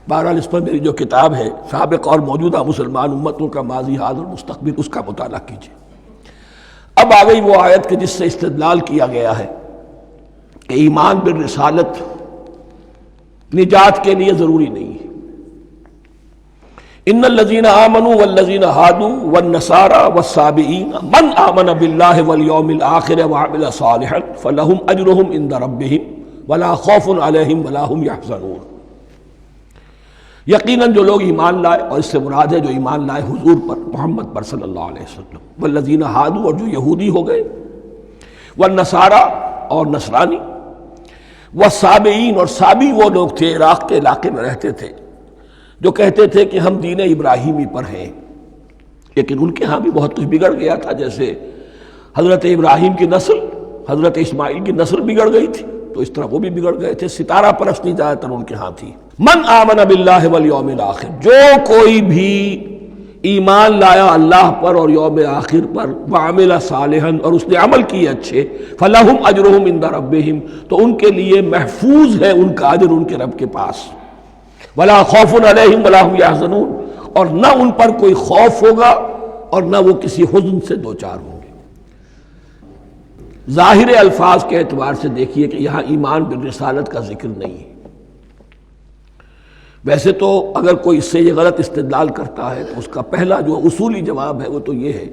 بہرحال اس پر میری جو کتاب ہے سابق اور موجودہ مسلمان امتوں کا ماضی حال اور مستقبل، اس کا مطالعہ کیجیے۔ اب آ گئی وہ آیت کہ جس سے استدلال کیا گیا ہے کہ ایمان بالرسالت نجات کے لیے ضروری نہیں ہے۔ ان الذین آمنوا والذین ہادوا والنصارى والصابئین من آمن باللہ والیوم الآخر وعمل صالحا فلہم اجرہم عند ربہم ولا خوف علیہم ولا ہم یحزنون۔ یقیناً جو لوگ ایمان لائے، اور اس سے مراد ہے جو ایمان لائے حضور پر، محمد پر صلی اللہ علیہ وسلم، والذین ہادوا، اور جو یہودی ہو گئے، والنصارى، اور نصرانی، والصابئین، اور صابی وہ لوگ تھے عراق کے علاقے میں رہتے تھے جو کہتے تھے کہ ہم دین ابراہیمی پر ہیں، لیکن ان کے ہاں بھی بہت کچھ بگڑ گیا تھا، جیسے حضرت ابراہیم کی نسل حضرت اسماعیل کی نسل بگڑ گئی تھی، تو اس طرح وہ بھی بگڑ گئے تھے۔ ستارہ پرستی زیادہ تر ان کے ہاں تھی۔ من آمن باللہ والیوم الآخر، جو کوئی بھی ایمان لایا اللہ پر اور یوم آخر پر، وعمل صالحا، اور اس نے عمل کیے اچھے، فلہم اجرہم عند ربہم، تو ان کے لیے محفوظ ہے ان کا اجر ان کے رب کے پاس، ولا خوف علیہم ولا ہم یحزنون، اور نہ ان پر کوئی خوف ہوگا اور نہ وہ کسی حزن سے دوچار ہوں گے۔ ظاہر الفاظ کے اعتبار سے دیکھیے کہ یہاں ایمان بالرسالت کا ذکر نہیں ہے۔ ویسے تو اگر کوئی اس سے یہ غلط استدلال کرتا ہے تو اس کا پہلا جو اصولی جواب ہے وہ تو یہ ہے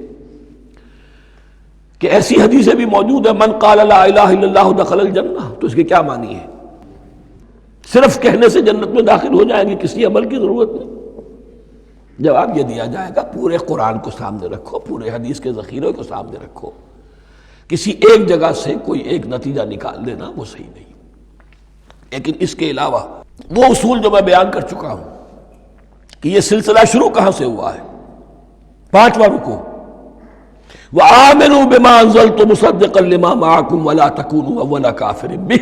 کہ ایسی حدیثیں بھی موجود ہیں، من قال لا الہ الا اللہ دخل الجنہ، تو اس کے کیا معنی ہے؟ صرف کہنے سے جنت میں داخل ہو جائیں گے، کسی عمل کی ضرورت نہیں؟ جواب یہ دیا جائے گا پورے قرآن کو سامنے رکھو، پورے حدیث کے ذخیرے کو سامنے رکھو، کسی ایک جگہ سے کوئی ایک نتیجہ نکال لینا وہ صحیح نہیں۔ لیکن اس کے علاوہ وہ اصول جو میں بیان کر چکا ہوں کہ یہ سلسلہ شروع کہاں سے ہوا ہے، 5واں رکوع، وآمنوا بما انزلت مصدقا لما معكم ولا تكونوا اول کافر به،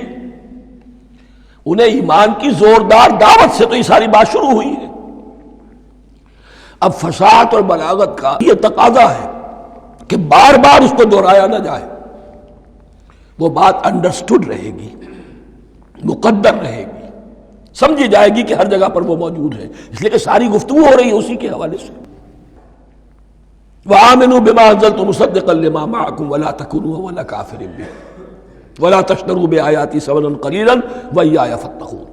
انہیں ایمان کی زوردار دعوت سے تو یہ ساری بات شروع ہوئی ہے۔ اب فصاحت اور بلاغت کا یہ تقاضا ہے کہ بار بار اس کو دہرایا نہ جائے، وہ بات انڈرسٹوڈ رہے گی، مقدر رہے گی، سمجھی جائے گی کہ ہر جگہ پر وہ موجود ہے، اس لیے کہ ساری گفتگو ہو رہی ہے اسی کے حوالے سے۔ وآمنوا بما انزلت مصدقا لما معكم ولا تكونوا اول کافر به ولا تشتروا بآیاتی ثمنا قلیلا وإیایا فاتقون۔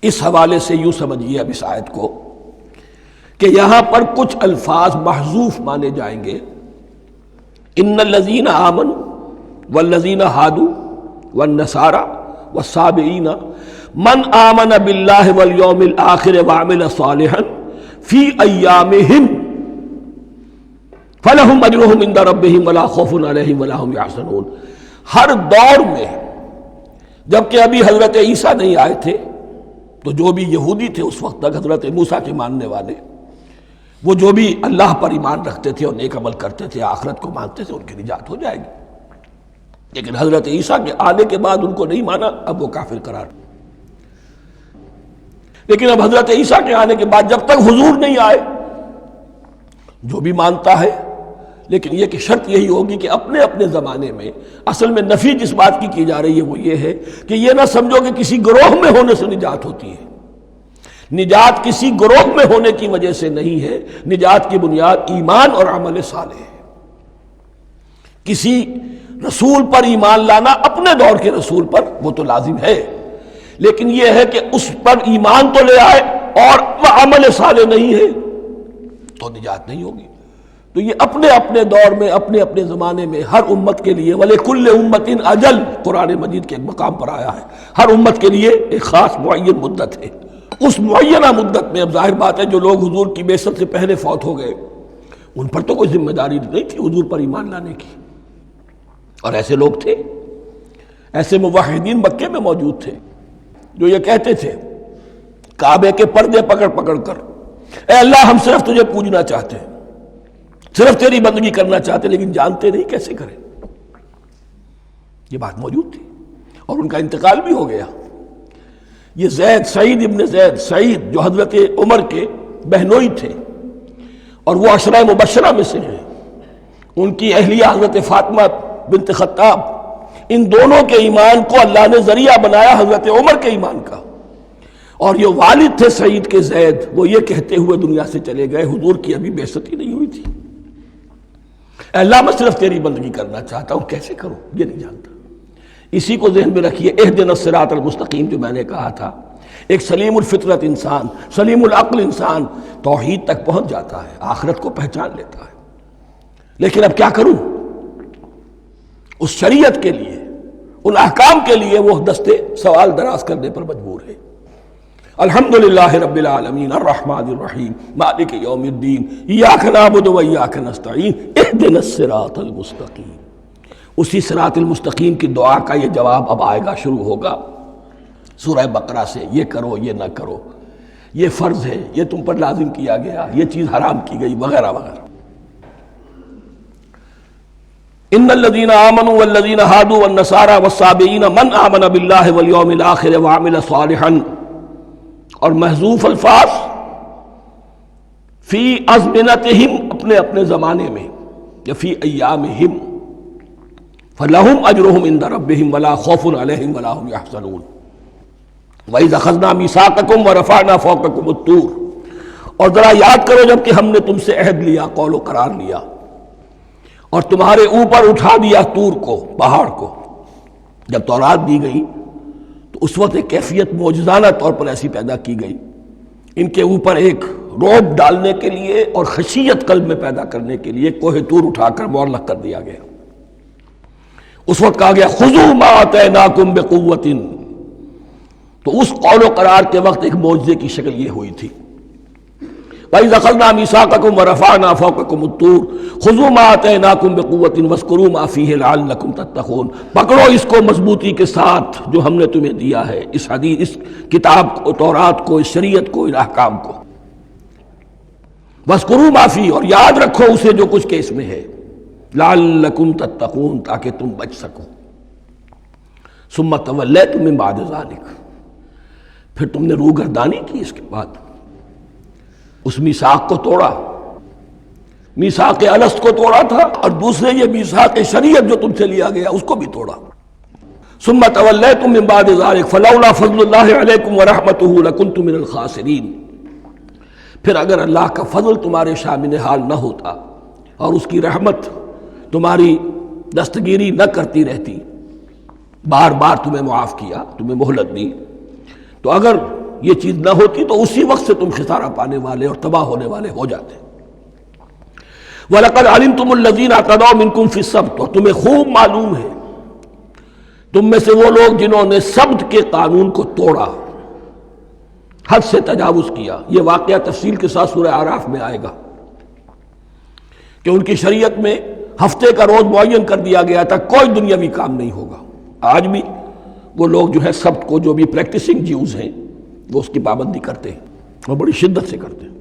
اس حوالے سے یوں سمجھیے اب اس آیت کو کہ یہاں پر کچھ الفاظ محذوف مانے جائیں گے، ان الذین آمنوا والذین ہادوا والنصارى والصابئین من آمن باللہ والیوم الآخر وعمل صالحا فی ایامہم فلہم اجرہم عند ربہم ولا خوف علیہم ولا ہم یحزنون۔ ہر دور میں جبکہ ابھی حضرت عیسیٰ نہیں آئے تھے تو جو بھی یہودی تھے اس وقت تک، حضرت موسیٰ کے ماننے والے، وہ جو بھی اللہ پر ایمان رکھتے تھے اور نیک عمل کرتے تھے، آخرت کو مانتے تھے، ان کی نجات ہو جائے گی۔ لیکن حضرت عیسیٰ کے آنے کے بعد ان کو نہیں مانا، اب وہ کافر قرار۔ لیکن اب حضرت عیسیٰ کے آنے کے بعد جب تک حضور نہیں آئے جو بھی مانتا ہے، لیکن یہ کہ شرط یہی ہوگی کہ اپنے اپنے زمانے میں، اصل میں نفی جس بات کی جا رہی ہے وہ یہ ہے کہ یہ نہ سمجھو کہ کسی گروہ میں ہونے سے نجات ہوتی ہے، نجات کسی گروہ میں ہونے کی وجہ سے نہیں ہے، نجات کی بنیاد ایمان اور عمل صالح ہے۔ کسی رسول پر ایمان لانا اپنے دور کے رسول پر وہ تو لازم ہے، لیکن یہ ہے کہ اس پر ایمان تو لے آئے اور وہ عمل صالح نہیں ہے تو نجات نہیں ہوگی۔ تو یہ اپنے اپنے دور میں، اپنے اپنے زمانے میں ہر امت کے لیے وَلِكُلِّ أُمَّةٍ أَجَلٌ قرآن مجید کے ایک مقام پر آیا ہے، ہر امت کے لیے ایک خاص معین مدت ہے۔ اس معینہ مدت میں اب ظاہر بات ہے جو لوگ حضور کی بعثت سے پہلے فوت ہو گئے ان پر تو کوئی ذمہ داری نہیں تھی حضور پر ایمان لانے کی، اور ایسے لوگ تھے، ایسے موحدین مکے میں موجود تھے جو یہ کہتے تھے کعبے کے پردے پکڑ پکڑ کر، اے اللہ ہم صرف تجھے پوجنا چاہتے ہیں، صرف تیری بندگی کرنا چاہتے، لیکن جانتے نہیں کیسے کریں۔ یہ بات موجود تھی اور ان کا انتقال بھی ہو گیا۔ یہ زید، سعید ابن زید، سعید جو حضرت عمر کے بہنوئی تھے اور وہ عشرہ مبشرہ میں سے ہیں، ان کی اہلیہ حضرت فاطمہ بنت خطاب، ان دونوں کے ایمان کو اللہ نے ذریعہ بنایا حضرت عمر کے ایمان کا، اور یہ والد تھے سعید کے زید، وہ یہ کہتے ہوئے دنیا سے چلے گئے حضور کی ابھی بعثت ہی نہیں ہوئی تھی، اے اللہ میں صرف تیری بندگی کرنا چاہتا ہوں، کیسے کروں یہ نہیں جانتا۔ اسی کو ذہن میں رکھیے، اہدنا الصراط المستقیم جو میں نے کہا تھا، ایک سلیم الفطرت انسان، سلیم العقل انسان توحید تک پہنچ جاتا ہے، آخرت کو پہچان لیتا ہے، لیکن اب کیا کروں؟ اس شریعت کے لیے، ان احکام کے لیے وہ دستے سوال دراز کرنے پر مجبور ہے۔ الحمدللہ رب العالمین الرحمن الرحیم مالک یوم الدین ایاک نعبد و ایاک نستعین اہدنا الصراط المستقیم۔ اسی صراط المستقیم کی دعا کا یہ جواب اب آئے گا، شروع ہوگا سورہ بقرہ سے، یہ کرو یہ نہ کرو، یہ فرض ہے، یہ تم پر لازم کیا گیا، یہ چیز حرام کی گئی، وغیرہ وغیرہ۔ ان الذين آمنوا والذين هادوا والنصارى والصابئين من آمن بالله واليوم الآخر وعمل صالحا، اور محذوف الفاظ فی ازمنتہم، اپنے اپنے زمانے میں، یا فی ایامہم، فلہم اجرہم عند ربہم ولا خوف علیہم ولا هم یحزنون۔ وَإِذْ أَخَذْنَا مِیثَاقَکُمْ وَرَفَعْنَا فَوْقَکُمُ الطُّورَ، اور ذرا یاد کرو جب کہ ہم نے تم سے عہد لیا، قول و قرار لیا، اور تمہارے اوپر اٹھا دیا طور کو، پہاڑ کو۔ جب تورات دی گئی تو اس وقت ایک کیفیت معجزانہ طور پر ایسی پیدا کی گئی، ان کے اوپر ایک روب ڈالنے کے لیے اور خشیت قلب میں پیدا کرنے کے لیے کوہ طور اٹھا کر معلق کر دیا گیا۔ اس وقت کہا گیا خذوا ما آتیناکم بقوۃ، تو اس قول و قرار کے وقت ایک معجزے کی شکل یہ ہوئی تھی۔ وَإِذْ أَخَذْنَا مِیثَاقَکُمْ وَرَفَعْنَا فَوْقَکُمُ الطُّورَ خُذُوا مَا آتَیْنَاکُمْ بِقُوَّةٍ وَاذْکُرُوا مَا فِیہِ لَعَلَّکُمْ تَتَّقُونَ، پکڑو اس کو مضبوطی کے ساتھ جو ہم نے تمہیں دیا ہے، اس حدیث، اس کتاب کو، تورات کو، اس شریعت کو، ان احکام کو۔ وَاذْکُرُوا مَا فِیہ، اور یاد رکھو اسے جو کچھ کہ اس میں ہے، لَعَلَّکُمْ تَتَّقُونَ، تاکہ تم بچ سکو۔ ثُمَّ تَوَلَّیْتُم مِّن بَعْدِ ذَلِکَ، پھر تم نے روگردانی کی اس کے بعد، اس میثاق کو توڑا، میثاق الست کو توڑا تھا، اور دوسرے یہ میثاق شریعت جو تم سے لیا گیا اس کو بھی توڑا۔ ثم تولیتم من بعد ذلک فلولا فضل اللہ علیکم ورحمتہ لکنتم من الخاسرین، پھر اگر اللہ کا فضل تمہارے شامل حال نہ ہوتا اور اس کی رحمت تمہاری دستگیری نہ کرتی رہتی، بار بار تمہیں معاف کیا، تمہیں مہلت دی، تو اگر یہ چیز نہ ہوتی تو اسی وقت سے تم خسارہ پانے والے اور تباہ ہونے والے ہو جاتے۔ وَلَقَدْ عَلِمْتُمُ الَّذِينَ اعْتَدَوْا مِنْكُمْ فِي السَّبْتِ، اور تمہیں خوب معلوم ہے تم میں سے وہ لوگ جنہوں نے سبت کے قانون کو توڑا، حد سے تجاوز کیا۔ یہ واقعہ تفصیل کے ساتھ سورہ اعراف میں آئے گا کہ ان کی شریعت میں ہفتے کا روز معین کر دیا گیا تھا، کوئی دنیاوی کام نہیں ہوگا۔ آج بھی وہ لوگ جو ہے سبت کو، جو بھی پریکٹسنگ جیوز ہیں، وہ اس کی پابندی کرتے ہیں اور بڑی شدت سے کرتے ہیں۔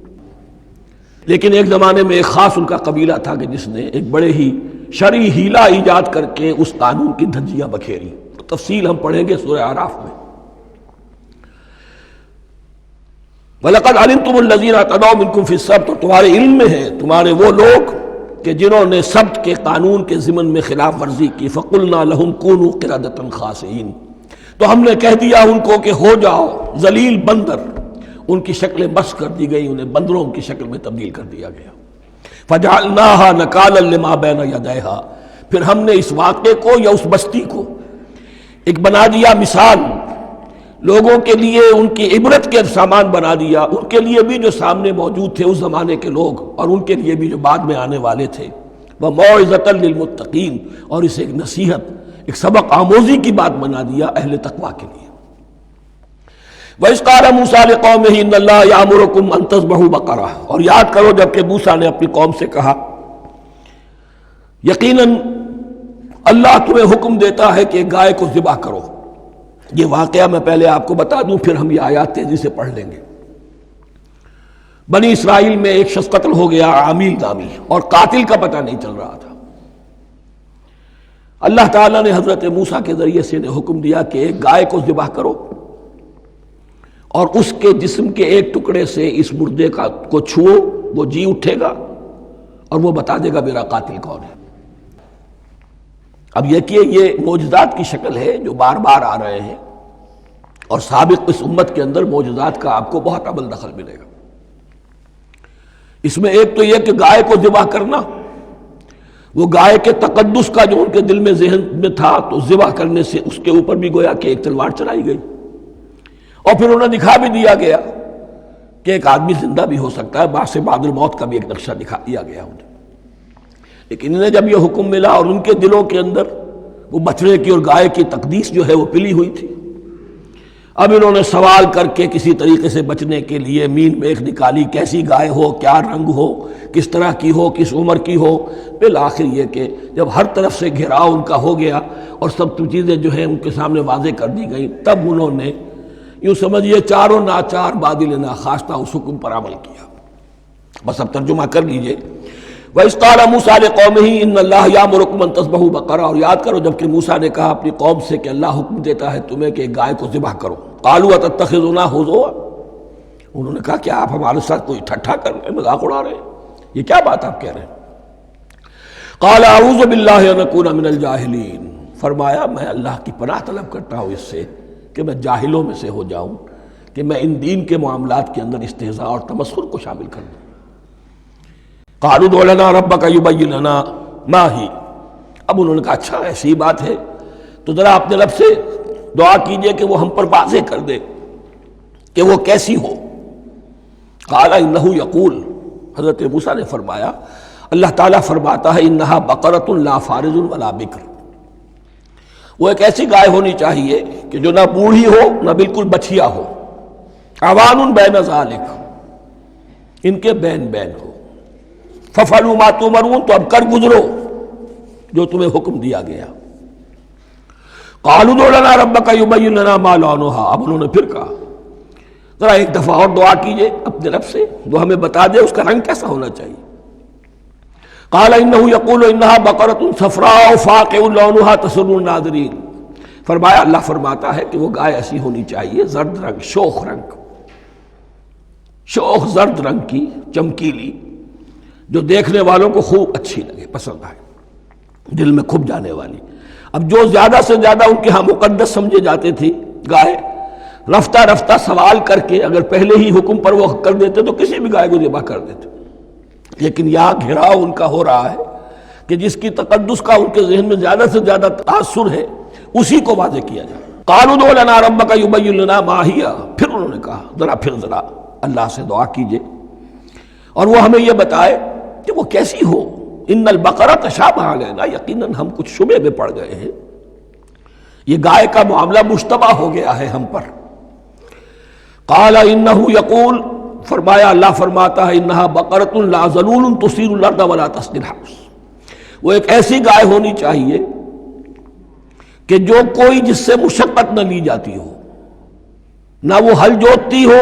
لیکن ایک زمانے میں ایک خاص ان کا قبیلہ تھا کہ جس نے ایک بڑے ہی شرعی ہیلہ ایجاد کر کے اس قانون کی دھجیاں بکھیری، تفصیل ہم پڑھیں گے سورہ اعراف میں۔ وَلَقَدْ عَلِمْتُمُ الَّذِينَ اعْتَدَوْا مِنْكُمْ فِي السَّبْتِ، اور تمہارے علم میں ہے تمہارے وہ لوگ کہ جنہوں نے سبت کے قانون کے ضمن میں خلاف ورزی کی، فَقُلْنَا لَهُمْ كُونُوا قِرَدَةً خَاسِئِينَ، تو ہم نے کہہ دیا ان کو کہ ہو جاؤ ذلیل بندر، ان کی شکلیں بس کر دی گئی، انہیں بندروں کی شکل میں تبدیل کر دیا گیا۔ فَجَعَلْنَاهَا نَكَالًا لِمَا بَيْنَ يَدَيْهَا، پھر ہم نے اس واقعے کو یا اس بستی کو ایک بنا دیا مثال، لوگوں کے لیے ان کی عبرت کے سامان بنا دیا، ان کے لیے بھی جو سامنے موجود تھے اس زمانے کے لوگ، اور ان کے لیے بھی جو بعد میں آنے والے تھے۔ وَمَوْعِظَةً لِّلْمُتَّقِينَ، اور اسے ایک نصیحت، ایک سبق آموزی کی بات بنا دیا اہل تقویٰ کے لیے۔ وَإِذْ قَالَ مُوسَىٰ لِقَوْمِهِ إِنَّ اللَّهَ يَأْمُرُكُمْ أَن تَذْبَحُوا بَقَرَةً، اور یاد کرو جب کہ موسیٰ نے اپنی قوم سے کہا یقیناً اللہ تمہیں حکم دیتا ہے کہ ایک گائے کو ذبح کرو۔ یہ واقعہ میں پہلے آپ کو بتا دوں، پھر ہم یہ آیات تیزی سے پڑھ لیں گے۔ بنی اسرائیل میں ایک شخص قتل ہو گیا، عامیل نامی، اور قاتل کا پتہ نہیں چل رہا تھا۔ اللہ تعالیٰ نے حضرت موسیٰ کے ذریعے سے انہیں حکم دیا کہ ایک گائے کو ذبح کرو، اور اس کے جسم کے ایک ٹکڑے سے اس مردے کو چھوؤ، وہ جی اٹھے گا اور وہ بتا دے گا میرا قاتل کون ہے۔ اب یہ کہ یہ معجزات کی شکل ہے جو بار بار آ رہے ہیں، اور سابق اس امت کے اندر معجزات کا آپ کو بہت عمل دخل ملے گا۔ اس میں ایک تو یہ کہ گائے کو ذبح کرنا، وہ گائے کے تقدس کا جو ان کے دل میں ذہن میں تھا، تو ذبح کرنے سے اس کے اوپر بھی گویا کہ ایک تلوار چلائی گئی، اور پھر انہیں دکھا بھی دیا گیا کہ ایک آدمی زندہ بھی ہو سکتا ہے، بعد سے بعد الموت کا بھی ایک نقشہ دکھا دیا گیا انہیں۔ لیکن انہیں جب یہ حکم ملا اور ان کے دلوں کے اندر وہ بچڑے کی اور گائے کی تقدیس جو ہے وہ پلی ہوئی تھی، اب انہوں نے سوال کر کے کسی طریقے سے بچنے کے لیے مین میخ نکالی، کیسی گائے ہو، کیا رنگ ہو، کس طرح کی ہو، کس عمر کی ہو۔ بالآخر یہ کہ جب ہر طرف سے گھیراؤ ان کا ہو گیا اور سب چیزیں جو ہیں ان کے سامنے واضح کر دی گئیں، تب انہوں نے یوں سمجھیے چاروں ناچار بادل ناخواستہ اس حکم پر عمل کیا۔ بس اب ترجمہ کر لیجئے۔ وَإِذْ قَالَ مُوسَىٰ لِقَوْمِهِ إِنَّ اللَّهَ يَأْمُرُكُمْ أَن تَذْبَحُوا بَقَرَةً، اور یاد کرو جب کہ موسیٰ نے کہا اپنی قوم سے کہ اللہ حکم دیتا ہے تمہیں کہ ایک گائے کو ذبح کرو۔ قَالُوا أَتَتَّخِذُنَا هُزُوًا، انہوں نے کہا کہ آپ ہمارے ساتھ کوئی ٹھٹھا کر رہے ہیں، مذاق اڑا رہے ہیں، یہ کیا بات آپ کہہ رہے ہیں؟ قَالَ أَعُوذُ بِاللَّهِ أَنْ أَكُونَ مِنَ الْجَاهِلِينَ، فرمایا میں اللہ کی پناہ طلب کرتا ہوں اس سے کہ میں جاہلوں میں سے ہو جاؤں، کہ میں ان دین کے معاملات کے اندر استہزاء اور تمسخر کو شامل کر دوں۔ قالوا ادع لنا ربک یبین لنا ما ہی، اب انہوں نے کہا اچھا ایسی بات ہے تو ذرا اپنے رب سے دعا کیجئے کہ وہ ہم پر واضح کر دے کہ وہ کیسی ہو۔ قال انہ یقول، حضرت موسیٰ نے فرمایا اللہ تعالیٰ فرماتا ہے انہا بقرۃ لا فارض ولا بکر، وہ ایک ایسی گائے ہونی چاہیے کہ جو نہ بوڑھی ہو نہ بالکل بچھیا ہو، عوان بین ذالک، ان کے بین بین ہو۔ فَفَعَلُوا مَا تُؤْمَرُونَ، تو اب کر گزرو جو تمہیں حکم دیا گیا۔ قَالُوا ادْعُ لَنَا رَبَّكَ يُبَيِّن لَنَا مَا لَوْنُهَا، اب انہوں نے پھر کہا ذرا ایک دفعہ اور دعا کیجئے اپنے رب سے، وہ ہمیں بتا دے اس کا رنگ کیسا ہونا چاہیے۔ قَالَ إِنَّهُ يَقُولُ إِنَّهَا بَقَرَةٌ صَفْرَاءُ فَاقِعٌ لَوْنُهَا تَسُرُّ النَّاظِرِينَ، فرمایا اللہ فرماتا ہے کہ وہ گائے ایسی ہونی چاہیے زرد رنگ، شوخ رنگ، شوخ زرد رنگ کی، چمکیلی، جو دیکھنے والوں کو خوب اچھی لگے، پسند آئے، دل میں کھپ جانے والی۔ اب جو زیادہ سے زیادہ ان کے ہاں مقدس سمجھے جاتے تھی گائے، رفتہ رفتہ سوال کر کے اگر پہلے ہی حکم پر وہ کر دیتے تو کسی بھی گائے کو ذبح کر دیتے، لیکن یہاں گھیراؤ ان کا ہو رہا ہے کہ جس کی تقدس کا ان کے ذہن میں زیادہ سے زیادہ تاثر ہے اسی کو واضح کیا جائے۔ قالوا ادع لنا ربک یبین لنا ما ہی، پھر انہوں نے کہا ذرا اللہ سے دعا کیجئے اور وہ ہمیں یہ بتائے کہ وہ کیسی ہو۔ ان البقرہ تشابہ علینا، یقیناً ہم کچھ شبے میں پڑ گئے ہیں، یہ گائے کا معاملہ مشتبہ ہو گیا ہے ہم پر۔ قال انہ یقول، فرمایا اللہ فرماتا ہے انہا بقرۃ لا ذلول تثیر الارض ولا تسقی الحرث، وہ ایک ایسی گائے ہونی چاہیے کہ جو کوئی جس سے مشقت نہ لی جاتی ہو، نہ وہ ہل جوتتی ہو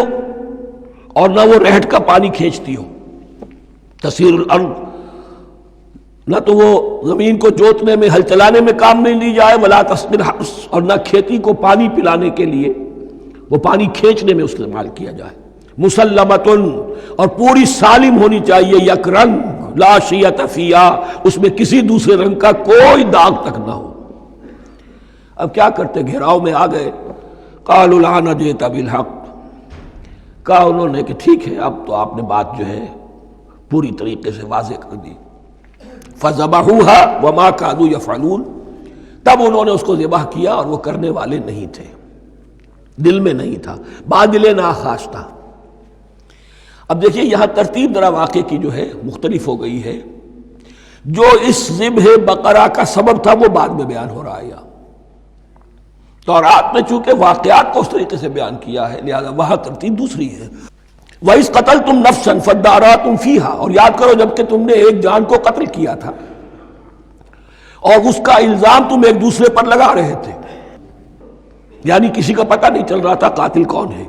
اور نہ وہ رہٹ کا پانی کھینچتی ہو۔ تسیر الارض، نہ تو وہ زمین کو جوتنے میں ہل چلانے میں کام نہیں لی جائے، ولا تسقی الحرث، اور نہ کھیتی کو پانی پلانے کے لیے وہ پانی کھینچنے میں استعمال کیا جائے۔ مسلمتن، اور پوری سالم ہونی چاہیے، یک رنگ، لا شیۃ فیہا، اس میں کسی دوسرے رنگ کا کوئی داغ تک نہ ہو۔ اب کیا کرتے، گھیراؤ میں آ گئے۔ قالوا الآن جئت بالحق، کہا انہوں نے کہ ٹھیک ہے، اب تو آپ نے بات جو ہے پوری طریقے سے واضح کر دی۔ فَذَبَحُوهَا وَمَا كَادُوا يَفْعَلُونَ، تب انہوں نے اس کو ذبح کیا اور وہ کرنے والے نہیں تھے، دل میں نہیں تھا، بادل ناخواش تھا۔ اب دیکھیے یہاں ترتیب ذرا واقعے کی جو ہے مختلف ہو گئی ہے۔ جو اس ذبح بقرہ کا سبب تھا وہ بعد میں بیان ہو رہا ہے یہاں۔ تورات میں چونکہ واقعات کو اس طریقے سے بیان کیا ہے لہذا وہاں ترتیب دوسری ہے۔ وَإِذْ قَتَلْتُمْ نَفْسًا فَادَّارَأْتُمْ فِيهَا، اور یاد کرو جب کہ تم نے ایک جان کو قتل کیا تھا اور اس کا الزام تم ایک دوسرے پر لگا رہے تھے، یعنی کسی کا پتہ نہیں چل رہا تھا قاتل کون ہے۔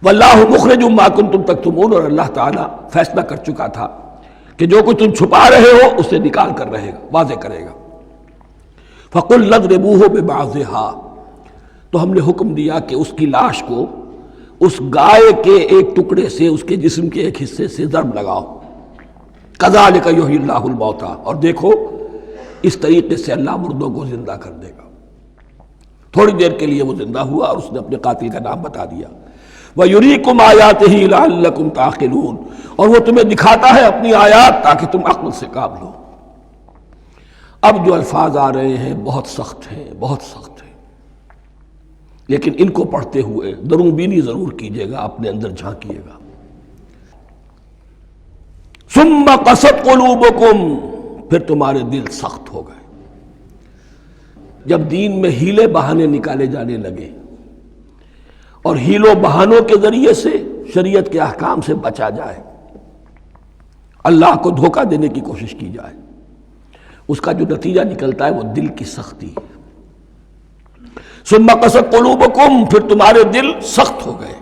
وَاللَّهُ مُخْرِجٌ مَا كُنتُمْ تَكْتُمُونَ، اور اللہ تعالیٰ فیصلہ کر چکا تھا کہ جو کچھ تم چھپا رہے ہو اسے نکال کر رہے گا، واضح کرے گا۔ فَقُلْ اضْرِبُوهُ بِبَعْضِهَا، تو ہم نے حکم دیا کہ اس کی لاش کو اس گائے کے ایک ٹکڑے سے، اس کے جسم کے ایک حصے سے ضرب لگاؤ۔ كَذَلِكَ يُحْيِي اللَّهُ الْمَوْتَىٰ، اور دیکھو اس طریقے سے اللہ مردوں کو زندہ کر دے گا۔ تھوڑی دیر کے لیے وہ زندہ ہوا اور اس نے اپنے قاتل کا نام بتا دیا۔ وَيُرِيكُمْ آيَاتِهِ لَعَلَّكُمْ تَعْقِلُونَ، اور وہ تمہیں دکھاتا ہے اپنی آیات تاکہ تم عقل سے کام لو۔ اب جو الفاظ آ رہے ہیں بہت سخت ہیں، بہت سخت ہیں، لیکن ان کو پڑھتے ہوئے درون بینی ضرور کیجیے گا، اپنے اندر جھانکیے گا۔ ثُمَّ قَسَتْ قُلُوبُكُمْ، پھر تمہارے دل سخت ہو گئے۔ جب دین میں ہیلے بہانے نکالے جانے لگے اور ہیلوں بہانوں کے ذریعے سے شریعت کے احکام سے بچا جائے، اللہ کو دھوکہ دینے کی کوشش کی جائے، اس کا جو نتیجہ نکلتا ہے وہ دل کی سختی ہے۔ ثم قست قلوبکم، پھر تمہارے دل سخت ہو گئے۔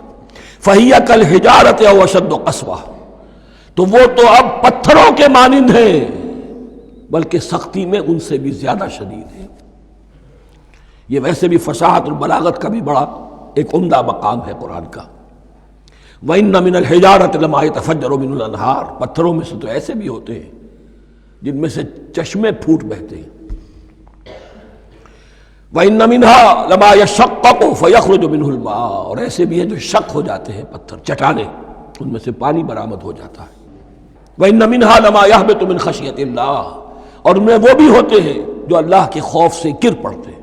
فہی کالحجارۃ او اشد قسوہ، تو وہ تو اب پتھروں کے مانند ہیں بلکہ سختی میں ان سے بھی زیادہ شدید ہے۔ یہ ویسے بھی فصاحت اور بلاغت کا بھی بڑا ایک عمدہ مقام ہے قرآن کا۔ وَإِنَّ مِنَ الْحِجَارَةِ لَمَا يَتَفَجَّرُ مِنْهُ الْأَنْهَارُ، پتھروں میں سے تو ایسے بھی ہوتے ہیں جن میں سے چشمے پھوٹ بہتے ہیں۔ وَإِنَّ مِنْهَا لَمَا يَشَقَّقُ فَيَخْرُجُ مِنْهُ الْمَاءُ، اور ایسے بھی ہیں جو شق ہو جاتے ہیں، پتھر چٹانیں، ان میں سے پانی برآمد ہو جاتا ہے۔ وَإِنَّ مِنْهَا لَمَا يَهْبِطُ مِنْ خَشْيَةِ اللَّهِ، اور ان میں وہ بھی ہوتے ہیں جو اللہ کے خوف سے گر پڑتے ہیں۔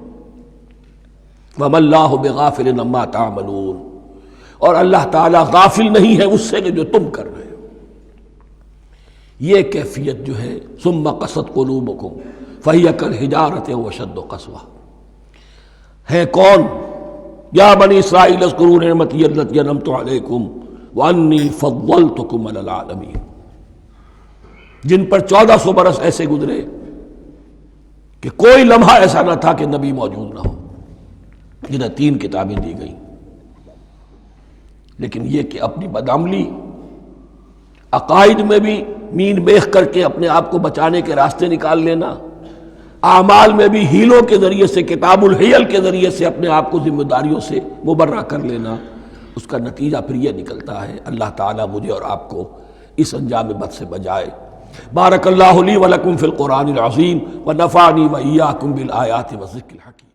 وَمَا اللَّهُ بِغَافِلٍ عَمَّا تَعْمَلُونَ، اور اللہ تعالیٰ غافل نہیں ہے اس سے کہ جو تم کر رہے ہو۔ یہ کیفیت جو ہے ثم قست قلوبکم فہی کالحجارۃ او اشد قسوہ، ہے کون؟ یا بنی اسرائیل اذکروا نعمتی التی انعمت علیکم وانی فضلتکم علی العالمین، جن پر 1400 برس ایسے گزرے کہ کوئی لمحہ ایسا نہ تھا کہ نبی موجود نہ ہو، جنہیں 3 کتابیں دی گئیں، لیکن یہ کہ اپنی بدعملی، عقائد میں بھی مین بیخ کر کے اپنے آپ کو بچانے کے راستے نکال لینا، اعمال میں بھی ہیلوں کے ذریعے سے، کتاب الحیل کے ذریعے سے اپنے آپ کو ذمہ داریوں سے مبرہ کر لینا، اس کا نتیجہ پھر یہ نکلتا ہے۔ اللہ تعالیٰ مجھے اور آپ کو اس انجام بد سے بچائے۔ بارک اللہ لی ولکم فی القرآن العظیم ونفعنی وإیاکم بالآیات والذکر الحکیم۔